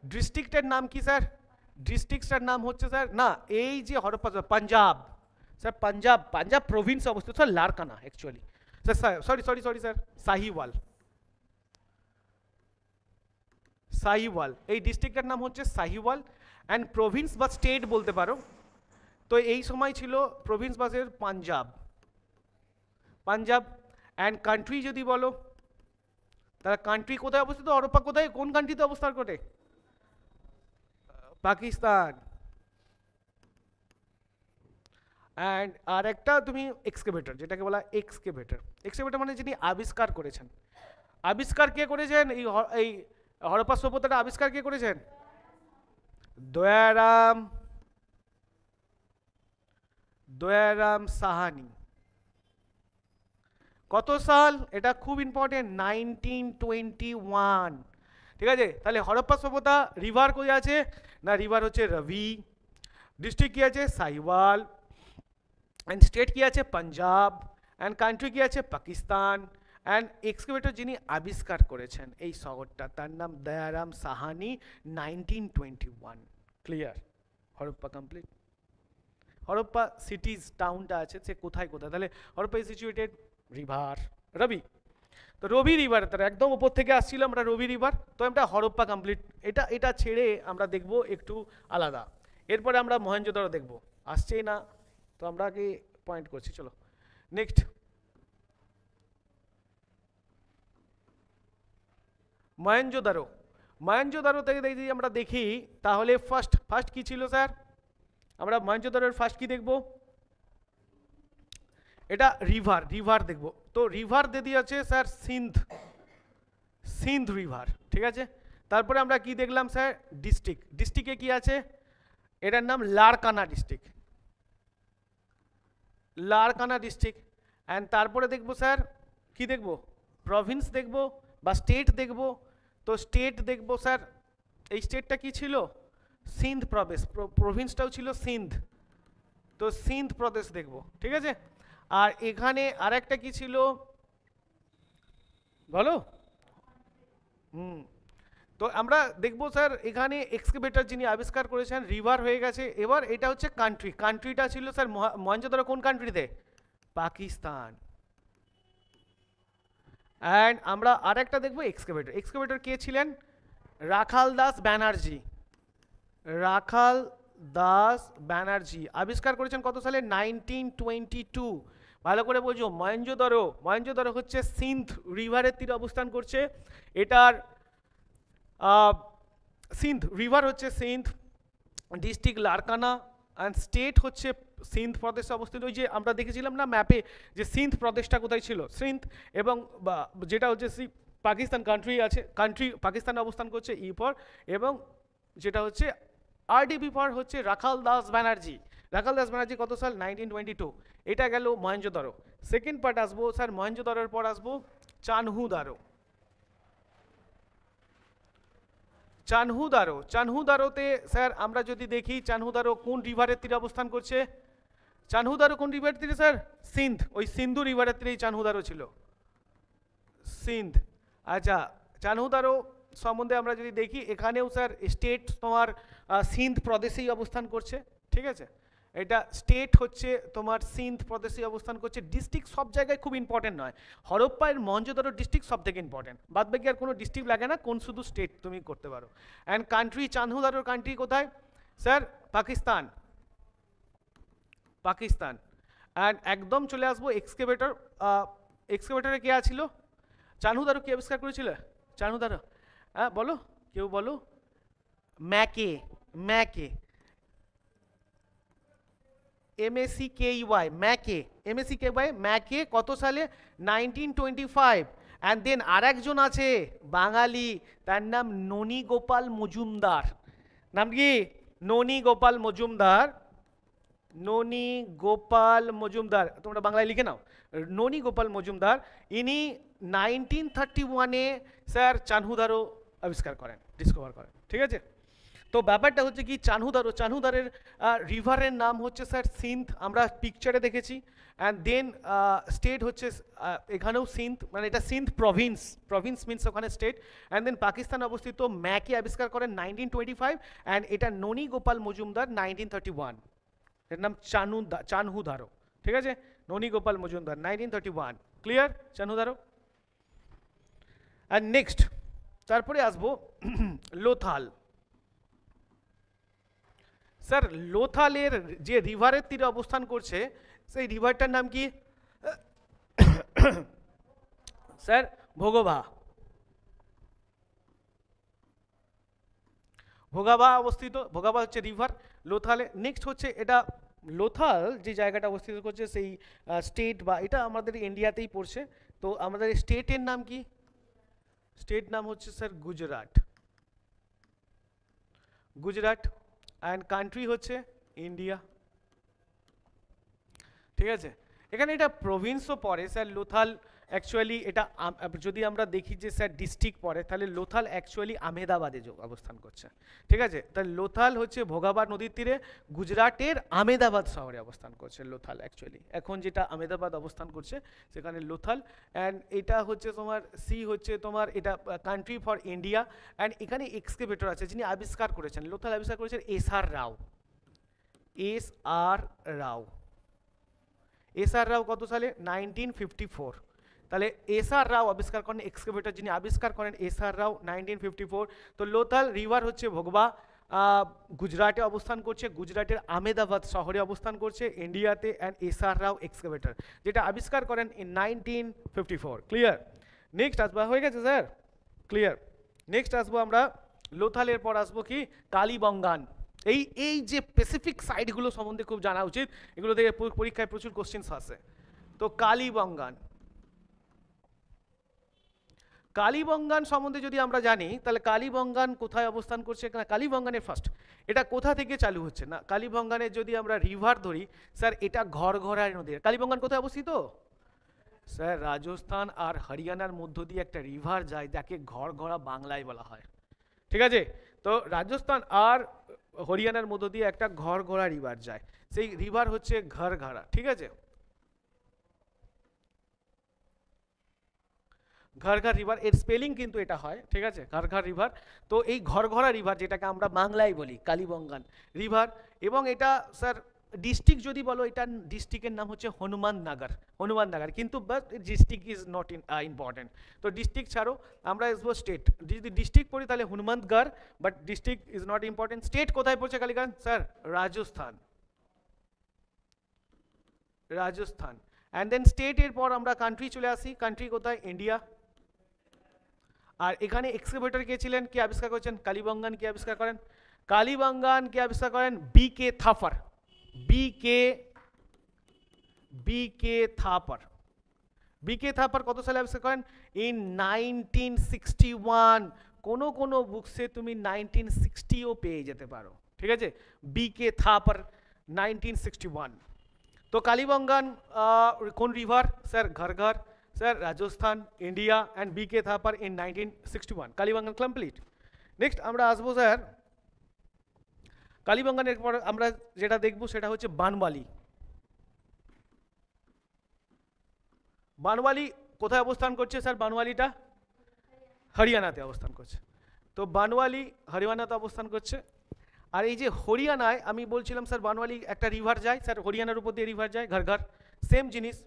A: ডিস্ট্রিক্টের নাম কি স্যার? ডিস্ট্রিক্টটার নাম হচ্ছে স্যার, না এই যে হরপ্পা, পাঞ্জাব স্যার, পাঞ্জাব প্রভিন্স অবস্থিত sir, Larkana actually sir, sorry sir, Sahiwal. এই ডিস্ট্রিক্টের নাম হচ্ছে সাহিওয়াল, অ্যান্ড প্রভিন্স বা স্টেট বলতে পারো। তো এই সময় ছিল প্রভিন্স বাসের পাঞ্জাব, অ্যান্ড কান্ট্রি যদি বলো, তাহলে কান্ট্রি কোথায় অবস্থিত? হরপ্পা কোথায়, কোন কান্ট্রিতে অবস্থান করে? পাকিস্তান। অ্যান্ড আর একটা তুমি এক্সকেভেটর, যেটাকে বলা এক্সকেভেটর মানে যিনি আবিষ্কার করেছেন। আবিষ্কার কে করেছেন? এই হরপ্পা সভ্যতাটা আবিষ্কার কে করেছেন? দয়ারাম সাহানি। কত সাল? এটা খুব ইম্পর্টেন্ট, 1921। ঠিক আছে, তাহলে হরপ্পা সভ্যতা, রিভার কই আছে? না রিভার হচ্ছে রাভি, ডিস্ট্রিক্ট কি আছে? সাহিওয়াল, অ্যান্ড স্টেট কি আছে? পাঞ্জাব, অ্যান্ড কান্ট্রি কি আছে? পাকিস্তান। অ্যান্ড এক্সকেভেটর যিনি আবিষ্কার করেছেন এই শহরটা, তার নাম Dayaram Sahni, 1921। Clear? Harappa complete. Harappa cities টাউনটা আছে সে কোথায়, তাহলে Harappa is situated river Ravi. তো রবি রিভার, তার একদম উপর থেকে আসছিল আমরা রবি রিভার। তো আমরা হরপ্পা কমপ্লিট। এটা ছেড়ে আমরা দেখব একটু আলাদা। এরপরে আমরা মহেঞ্জোদারো দেখব, আসছেই না তো আমরা কি পয়েন্ট করছি। চলো নেক্সট, মহেঞ্জোদারো থেকে যদি আমরা দেখি, তাহলে ফার্স্ট কি ছিল স্যার? আমরা মহেঞ্জোদারোর ফার্স্ট কি দেখব? এটা রিভার দেখব। তো রিভার দিয়ে আছে স্যার সিন্ধ রিভার। ঠিক আছে, তারপরে আমরা কি দেখলাম স্যার? ডিস্ট্রিক্টে কি আছে? এটার নাম লারকানা ডিস্ট্রিক্ট। অ্যান্ড তারপরে দেখব স্যার কি দেখব? প্রভিন্স দেখব বা স্টেট দেখব। তো স্টেট দেখব স্যার, এই স্টেটটা কি ছিল? সিন্ধ প্রদেশ। প্রভিন্সটাও ছিল সিন্ধ, তো সিন্ধ প্রদেশ দেখব। ঠিক আছে, আর এখানে আরেকটা কি ছিল বলো? তো আমরা দেখব স্যার এখানে এক্সকেভেটর যিনি আবিষ্কার করেছেন, রিভার হয়ে গেছে। এবার এটা হচ্ছে কান্ট্রিটা ছিল স্যার মহেঞ্জোদারো কোন কান্ট্রিতে? পাকিস্তান। অ্যান্ড আমরা আরেকটা দেখব এক্সকেভেটর কে ছিলেন? রাখাল দাস ব্যানার্জি আবিষ্কার করেছেন কত সালে? 1922। ভালো করে বলছো। মহেঞ্জোদারো হচ্ছে সিন্ধ রিভারের তীরে অবস্থান করছে। এটার সিন্ধ রিভার হচ্ছে Sindh, district Larkana, and state হচ্ছে সিন্ধ প্রদেশে অবস্থিত। ওই যে আমরা দেখেছিলাম না ম্যাপে, যে সিন্ধ প্রদেশটা কোথায় ছিল? সিন্ধ। এবং যেটা হচ্ছে পাকিস্তান পাকিস্তানে অবস্থান করছে ই পর, এবং যেটা হচ্ছে আরডিবি পর হচ্ছে রাখাল দাস ব্যানার্জি কত সাল? 1922। এটা গেল মহেঞ্জোদারো। সেকেন্ড পার্ট আসবো স্যার, মহেঞ্জোদারোর পর আসবো চানহুদারোতে স্যার আমরা যদি দেখি, চানহুদারো কোন রিভারের তীরে অবস্থান করছে? চানহুদারো কোন রিভার তীরে স্যার? সিন্ধ, ওই সিন্ধু রিভারের তীরেই চানহুদারো ছিল, সিন্ধ। আচ্ছা, চানহুদারো সম্বন্ধে আমরা যদি দেখি, এখানেও স্যার স্টেট তোমার সিন্ধ প্রদেশেই অবস্থান করছে, ঠিক আছে? এটা স্টেট হচ্ছে তোমার সিন্ধ প্রদেশেই অবস্থান করছে। ডিস্ট্রিক্ট সব জায়গায় খুব ইম্পর্টেন্ট নয়, হরপ্পা এর মহেঞ্জোদারো ডিস্ট্রিক্ট সব থেকে ইম্পর্টেন্ট, বাদ বাকি আর কোনো ডিস্ট্রিক্ট লাগে না, কোন শুধু স্টেট তুমি করতে পারো। অ্যান্ড কান্ট্রি, চানহুদারোর কান্ট্রি কোথায় স্যার? পাকিস্তান, পাকিস্তান। অ্যান্ড একদম চলে আসবো এক্সকেভেটর। এক্সকেভেটরে কে ছিল? চানহুদারো কে আবিষ্কার করেছিল? চানহুদারো, হ্যাঁ বলো, কেউ বলো। ম্যাকে, ম্যাকে, MACKEY, ম্যাকে, MACKEY, ম্যাকে কত সালে? 1925। অ্যান্ড দেন আর একজন আছে বাঙালি, তার নাম ননী গোপাল মজুমদার। নাম কি? ননী গোপাল মজুমদার, ননী গোপাল মজুমদার, তোমরা বাংলায় লিখে নাও, ননী গোপাল মজুমদার। ইনি 1931-এ স্যার চানহুদারো আবিষ্কার করেন, ডিসকভার করেন, ঠিক আছে? তো ব্যাপারটা হচ্ছে কি, চানহুদারো, চানহুদারের রিভারের নাম হচ্ছে স্যার সিন্ধ, আমরা পিকচারে দেখেছি। অ্যান্ড দেন স্টেট হচ্ছে এখানেও সিন্ধ, মানে এটা সিন্ধ প্রভিন্স, প্রভিন্স মিনস ওখানে স্টেট। অ্যান্ড দেন পাকিস্তানে অবস্থিত। ম্যাকে আবিষ্কার করেন 1925, অ্যান্ড এটা ননী গোপাল মজুমদার 1931। এর নাম চানহুদারো, ঠিক আছে? Noni Gopal Majumdar 1931। Clear? Chanhudaro. And next, তারপরে আসবো লোথাল। স্যার লোথালের যে রিভারের তীরে অবস্থান করছে, সেই রিভারটার নাম কি স্যার? ভোগোভা, ভোগাভা অবস্থিত, ভোগাভা হচ্ছে রিভার লোথালে। নেক্সট হচ্ছে এটা লোথাল যে জায়গাটা অবস্থিত করছে, সেই স্টেট বা এটা আমাদের ইন্ডিয়াতেই পড়ছে। তো আমাদের স্টেটের নাম কি? স্টেট নাম হচ্ছে sir Gujarat, Gujarat. And country হচ্ছে ইন্ডিয়া, ঠিক আছে? এখানে এটা প্রভিন্সও পড়ে স্যার লোথাল। অ্যাকচুয়ালি এটা যদি আমরা দেখি যে স্যার ডিস্ট্রিক্ট পড়ে, তাহলে লোথাল অ্যাকচুয়ালি আমেদাবাদে অবস্থান করছে, ঠিক আছে? তাহলে লোথাল হচ্ছে ভোগাভা নদীর তীরে গুজরাটের আমেদাবাদ শহরে অবস্থান করছে লোথাল। অ্যাকচুয়ালি এখন যেটা আমেদাবাদ অবস্থান করছে সেখানে লোথাল। অ্যান্ড এটা হচ্ছে তোমার সি হচ্ছে তোমার এটা কান্ট্রি ফর ইন্ডিয়া। অ্যান্ড এখানে এক্সকেভেটর আছে যিনি আবিষ্কার করেছেন, লোথাল আবিষ্কার করেছেন SR রাও, SR রাও। SR রাও কত সালে? 1954। তাহলে SR রাও আবিষ্কার করেন, এক্সকেভেটর যিনি আবিষ্কার করেন SR রাও 1954। তো লোথাল রিভার হচ্ছে ভোগবা, গুজরাটে অবস্থান করছে, গুজরাটের আমেদাবাদ শহরে অবস্থান করছে ইন্ডিয়াতে। অ্যান্ড SR রাও এক্সকেভেটর যেটা আবিষ্কার করেন ইন 1954। ক্লিয়ার? নেক্সট আসবো, হয়ে গেছে স্যার? ক্লিয়ার। নেক্সট আসবো আমরা লোথালের পর আসবো কি কালীবঙ্গান। এই এই যে স্পেসিফিক সাইটগুলো সম্বন্ধে খুব জানা উচিত, এগুলো থেকে পরীক্ষায় প্রচুর কোশ্চেন্স আসে। তো কালীবঙ্গান, কালীবঙ্গান সম্বন্ধে যদি আমরা জানি, তাহলে কালীবঙ্গান কোথায় অবস্থান করছে? কালীবঙ্গানের ফার্স্ট এটা কোথা থেকে চালু হচ্ছে না, কালীবঙ্গানের যদি আমরা রিভার ধরি স্যার, এটা ঘরঘরা নদী। কালীবঙ্গান কোথায় অবস্থিত স্যার? রাজস্থান আর হরিয়ানার মধ্য দিয়ে একটা রিভার যায়, যাকে ঘরঘরা বাংলায় বলা হয়, ঠিক আছে? তো রাজস্থান আর হরিয়ানার মধ্য দিয়ে একটা ঘরঘরা রিভার যায়, সেই রিভার হচ্ছে ঘরঘরা, ঠিক আছে? ঘরঘর রিভার, এর স্পেলিং কিন্তু এটা হয়, ঠিক আছে? ঘরঘর রিভার। তো এই ঘরঘরা রিভার যেটাকে আমরা বাংলায় বলি কালীবঙ্গান রিভার, এবং এটা স্যার ডিস্ট্রিক্ট যদি বলো, এটা ডিস্ট্রিক্টের নাম হচ্ছে হনুমাননগর, হনুমাননগর, কিন্তু but district is not important. তো ডিস্ট্রিক্ট ছাড়ো, আমরা আসবো স্টেট। যদি ডিস্ট্রিক্ট পড়ি তাহলে Hanumangarh, but district is not important. State কোথায় পড়ছে Kaliganj sir? Rajasthan, Rajasthan. And then স্টেটের পর আমরা কান্ট্রি চলে আসি, কান্ট্রি কোথায়? ইন্ডিয়া। আর এখানে এক্সকেভেটর কে ছিলেন, কে আবিষ্কার করেছেন? কালীবঙ্গান কে আবিষ্কার করেন? কালীবঙ্গান কে আবিষ্কার করেন? BK Thapar, BK Thapar. BK Thapar কত সালে আবিষ্কার করেন? ইন 1961। কোনো কোনো বুকসে তুমি 1960ও পেয়ে যেতে পারো, ঠিক আছে? BK থাপার 1961। তো কালীবঙ্গান কোন river sir? Ghaggar sir, Rajasthan, India. And BK Thapar in 1961। Kalibangan complete. Next আমরা আসবো স্যার কালীবঙ্গানের পর আমরা যেটা দেখবো সেটা হচ্ছে বানওয়ালি। বানওয়ালি কোথায় অবস্থান করছে স্যার? বানওয়ালিটা হরিয়ানাতে অবস্থান করছে। তো বানওয়ালি হরিয়ানাতে অবস্থান করছে। আর এই যে হরিয়ানায় আমি বলছিলাম স্যার বানওয়ালি একটা রিভার যায় স্যার, হরিয়ানার উপর দিয়ে রিভার যায় ঘর ঘর, সেম জিনিস।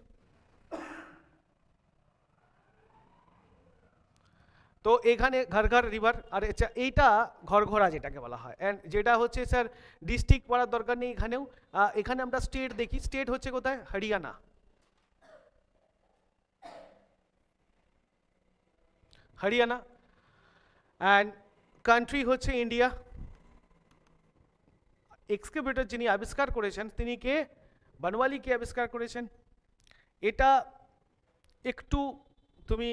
A: তো এখানে ঘর ঘর রিভার, আর এইটা ঘরঘরা যেটাকে বলা হয়, অ্যান্ড যেটা হচ্ছে স্যার ডিস্ট্রিক্ট পড়ার দরকার নেই এখানেও। এখানে আমরা স্টেট দেখি, স্টেট হচ্ছে কোথায়? হরিয়ানা। হরিয়ানা। অ্যান্ড কান্ট্রি হচ্ছে ইন্ডিয়া। এক্সকেভেটর যিনি আবিষ্কার করেছেন তিনি কে? বানওয়ালি কে আবিষ্কার করেছেন। এটা একটু তুমি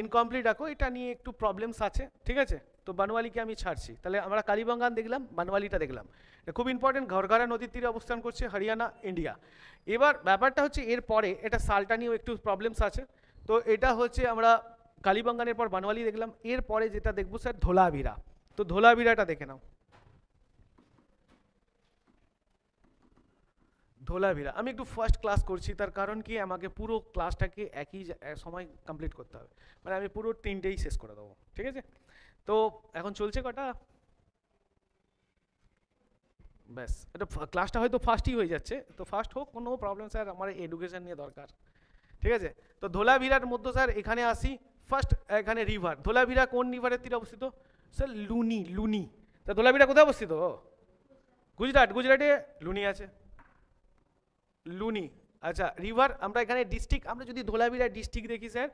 A: ইনকমপ্লিট রাখো, এটা নিয়ে একটু প্রবলেমস আছে, ঠিক আছে? তো বানওয়ালিকে আমি ছাড়ছি। তাহলে আমরা কালীবাঙ্গান দেখলাম, বানওয়ালিটা দেখলাম। এটা খুব ইম্পর্টেন্ট, ঘরঘরা নদীর তীরে অবস্থান করছে, হরিয়ানা, ইন্ডিয়া। এবার ব্যাপারটা হচ্ছে এর পরে এটা সালটা নিয়েও একটু প্রবলেমস আছে। তো এটা হচ্ছে আমরা কালীবাঙ্গানের পর বানওয়ালি দেখলাম, এর পরে যেটা দেখবো স্যার ধোলাভিরা। তো ধোলাভিরাটা দেখে নাও। ধোলাভিরা আমি একটু ফার্স্ট ক্লাস করছি, তার কারণ কি আমাকে পুরো ক্লাসটাকে একই সময় কমপ্লিট করতে হবে, মানে আমি পুরো 3টেই শেষ করে দেবো, ঠিক আছে? তো এখন চলছে কটা? ব্যাস, এটা ক্লাসটা হয়তো ফার্স্টই হয়ে যাচ্ছে, তো ফার্স্ট হোক, কোনো প্রবলেম স্যার, আমার এডুকেশন নিয়ে দরকার, ঠিক আছে? তো ধোলাভিরার মধ্যে স্যার এখানে আসি। ফার্স্ট এখানে রিভার, ধোলাভিরা কোন রিভারের তীরে অবস্থিত স্যার? লুনি। লুনি। তা ধোলাভিরা কোথায় অবস্থিত? গুজরাট। গুজরাটে লুনি আছে, লুনি। আচ্ছা রিভার, আমরা এখানে ডিস্ট্রিক্ট, আমরা যদি ধোলাভিরা ডিস্ট্রিক্ট দেখি স্যার,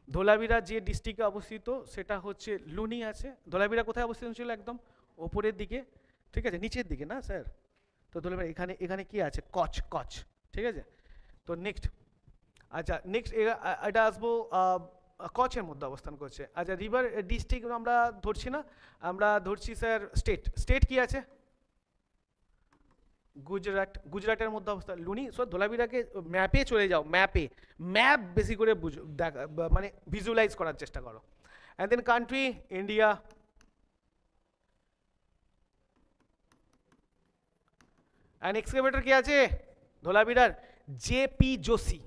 A: ধোলাভিরা যে ডিস্ট্রিক্টে অবস্থিত সেটা হচ্ছে লুনি আছে। ধোলাভিরা কোথায় অবস্থিত ছিল? একদম ওপরের দিকে, ঠিক আছে, নিচের দিকে না স্যার। তো ধোলাভিরা এখানে, এখানে কি আছে? কচ। কচ, ঠিক আছে। তো নেক্সট, আচ্ছা নেক্সট এটা আসবো কচের মধ্যে অবস্থান করছে। আচ্ছা রিভার ডিস্ট্রিক্ট আমরা ধরছি না, আমরা ধরছি স্যার স্টেট। স্টেট কি আছে? গুজরাট। গুজরাটের মধ্যে অবস্থা লুনি। সো ধোলাভিরাকে ম্যাপে চলে যাও, ম্যাপে, ম্যাপ বেশি করে বুঝো, মানে ভিজুয়ালাইজ করার চেষ্টা করো। And then country India. And excavator কি আছে ধোলাভিরার? জেপি যোশী।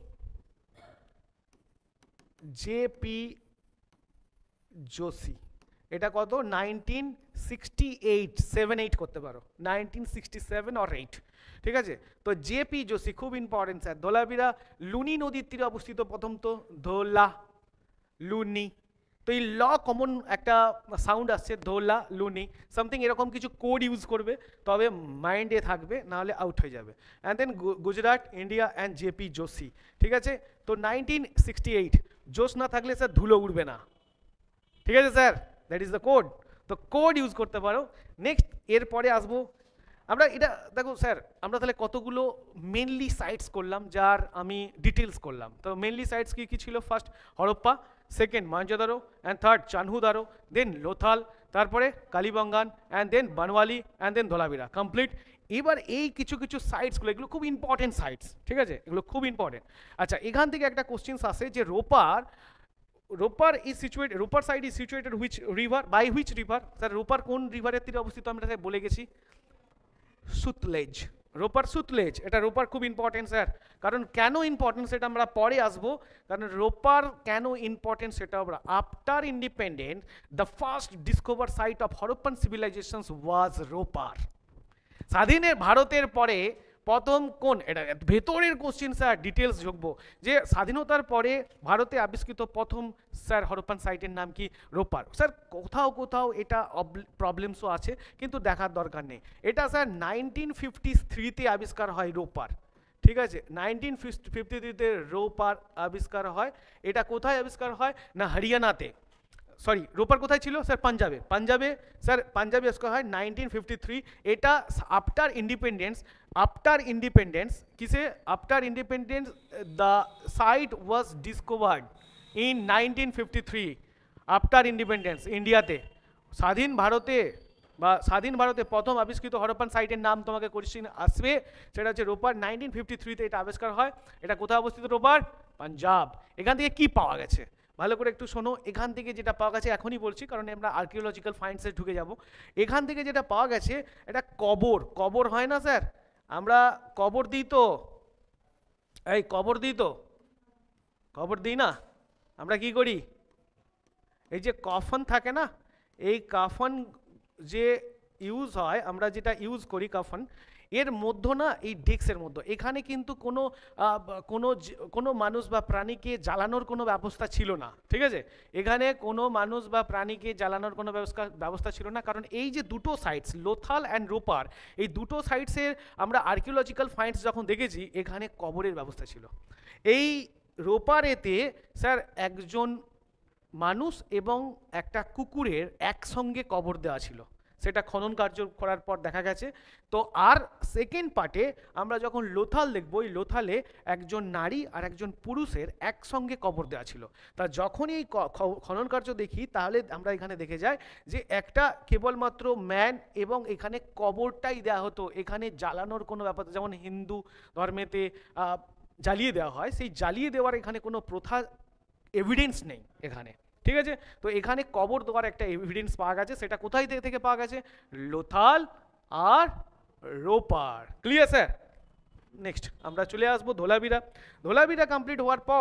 A: জেপি যোশী। এটা কত? 1968, 7-8 করতে পারো, 1967 or 8, ঠিক আছে? তো জেপি যোশী খুব ইম্পর্টেন্ট স্যার। ধোলাভিরা লুনি নদীর তীরে অবস্থিত, প্রথম তো ধোলা লুনি। তো এই ল কমন একটা সাউন্ড আসছে, ধোলা লুনি, সামথিং এরকম কিছু কোড ইউজ করবে, তবে মাইন্ডে থাকবে, নাহলে আউট হয়ে যাবে। And then Gujarat, India and JP Joshi, ঠিক আছে? তো 1968, জোশ না থাকলে স্যার ধুলো উড়বে না, ঠিক আছে sir? That is the code. তো কোড ইউজ করতে পারো। নেক্সট এরপরে আসবো আমরা, এটা দেখো স্যার, আমরা তাহলে কতগুলো মেনলি সাইটস করলাম, যার আমি ডিটেলস করলাম। তো মেনলি সাইটস কি কি ছিল? First Harappa, second Mohenjodaro, and third Chanhudaro, then Lothal, তারপরে Kalibangan, and then Banawali, and then Dholavira, complete. এবার এই কিছু কিছু সাইটসগুলো, এগুলো খুব ইম্পর্টেন্ট সাইটস, ঠিক আছে? এগুলো খুব ইম্পর্টেন্ট। আচ্ছা এখান থেকে একটা কোশ্চেন্স আসে যে Ropar is situated, Ropar side is situated which river, by which river? Sir Ropar কোন রিভারের তীরে অবস্থিত আমরা বলে গেছি? সুতলেজ। রোপার সুতলেজ, এটা রোপার খুব ইম্পর্টেন্ট স্যার। কারণ কেন ইম্পর্টেন্ট সেটা আমরা পরে আসবো, কারণ রোপার কেন ইম্পর্টেন্ট সেটা আমরা, after independent the first discover site of Harappan civilizations was Ropar. স্বাধীনের ভারতের পরে প্রথম কোন, এটা ভেতরের কোশ্চেন স্যার, ডিটেলস ঢুকবো, যে স্বাধীনতার পরে ভারতে আবিষ্কৃত প্রথম স্যার হরপ্পান সাইটের নাম কি? রোপার। স্যার কোথাও কোথাও এটা প্রবলেমসও আছে, কিন্তু দেখার দরকার নেই। এটা স্যার 1953-তে আবিষ্কার হয় রোপার, ঠিক আছে? 1953-তে রোপার আবিষ্কার হয়। এটা কোথায় আবিষ্কার হয় না? হরিয়ানাতে। সরি, রোপার কোথায় ছিল স্যার? পাঞ্জাবে। পাঞ্জাবে স্যার, পাঞ্জাবে আবিষ্কার হয় 1953। এটা আফটার ইন্ডিপেন্ডেন্স, আফটার ইন্ডিপেন্ডেন্স কিসে? After independence the site was discovered in 1953, after independence, ইন্ডিয়াতে। স্বাধীন ভারতে বা স্বাধীন ভারতে প্রথম আবিষ্কৃত হরপ্পান সাইটের নাম তোমাকে কোশ্চেন আসবে, সেটা হচ্ছে রোপার। 1953-তে এটা আবিষ্কার হয়। এটা কোথায় অবস্থিত? রোপার, পাঞ্জাব। এখান থেকে কি পাওয়া গেছে ভালো করে একটু শোনো। এখান থেকে যেটা পাওয়া গেছে, এখনই বলছি কারণ আমরা আর্কিওলজিক্যাল ফাইন্ডসে ঢুকে যাব। এখান থেকে যেটা পাওয়া গেছে, এটা কবর। কবর হয় না স্যার, আমরা কবর দিই তো, এই কবর দিই তো, কবর দিই না, আমরা কি করি, এই যে কফন থাকে না, এই কাফন যে ইউজ হয়, আমরা যেটা ইউজ করি কাফন, এর মধ্যে না এই ডেস্কের মধ্যে এখানে কিন্তু কোনো মানুষ বা প্রাণীকে জ্বালানোর কোনো ব্যবস্থা ছিল না, ঠিক আছে, এখানে কোনো মানুষ বা প্রাণীকে জ্বালানোর কোনো ব্যবস্থা ছিল না, কারণ এই যে দুটো সাইটস লোথাল অ্যান্ড রোপার, এই দুটো সাইটসের আমরা আর্কিওলজিক্যাল ফাইন্ডস যখন দেখেছি এখানে কবরের ব্যবস্থা ছিল। এই রোপারেতে স্যার একজন মানুষ এবং একটা কুকুরের একসঙ্গে কবর দেওয়া ছিল, সেটা খনন কার্য করার পর দেখা গেছে। তো আর সেকেন্ড পার্টে আমরা যখন লোথাল দেখব, ওই লোথালে একজন নারী আর একজন পুরুষের একসঙ্গে কবর দেওয়া ছিল। তা যখনই এই খনন কার্য দেখি তাহলে আমরা এখানে দেখে যাই যে একটা কেবলমাত্র ম্যান এবং এখানে কবরটাই দেওয়া হতো, এখানে জ্বালানোর কোনো ব্যাপার, যেমন হিন্দু ধর্মেতে জ্বালিয়ে দেওয়া হয়, সেই জ্বালিয়ে দেওয়ার এখানে কোনো প্রথা এভিডেন্স নেই এখানে, ঠিক আছে। তো এখানে কবর দেওয়ার একটা এভিডেন্স পাওয়া গেছে, সেটা কোথায় থেকে পাওয়া গেছে, লোথাল আর রোপার। Clear sir? নেক্সট আমরা চলে আসবো ধোলাভিরা। ধোলাভিরা কমপ্লিট হওয়ার পর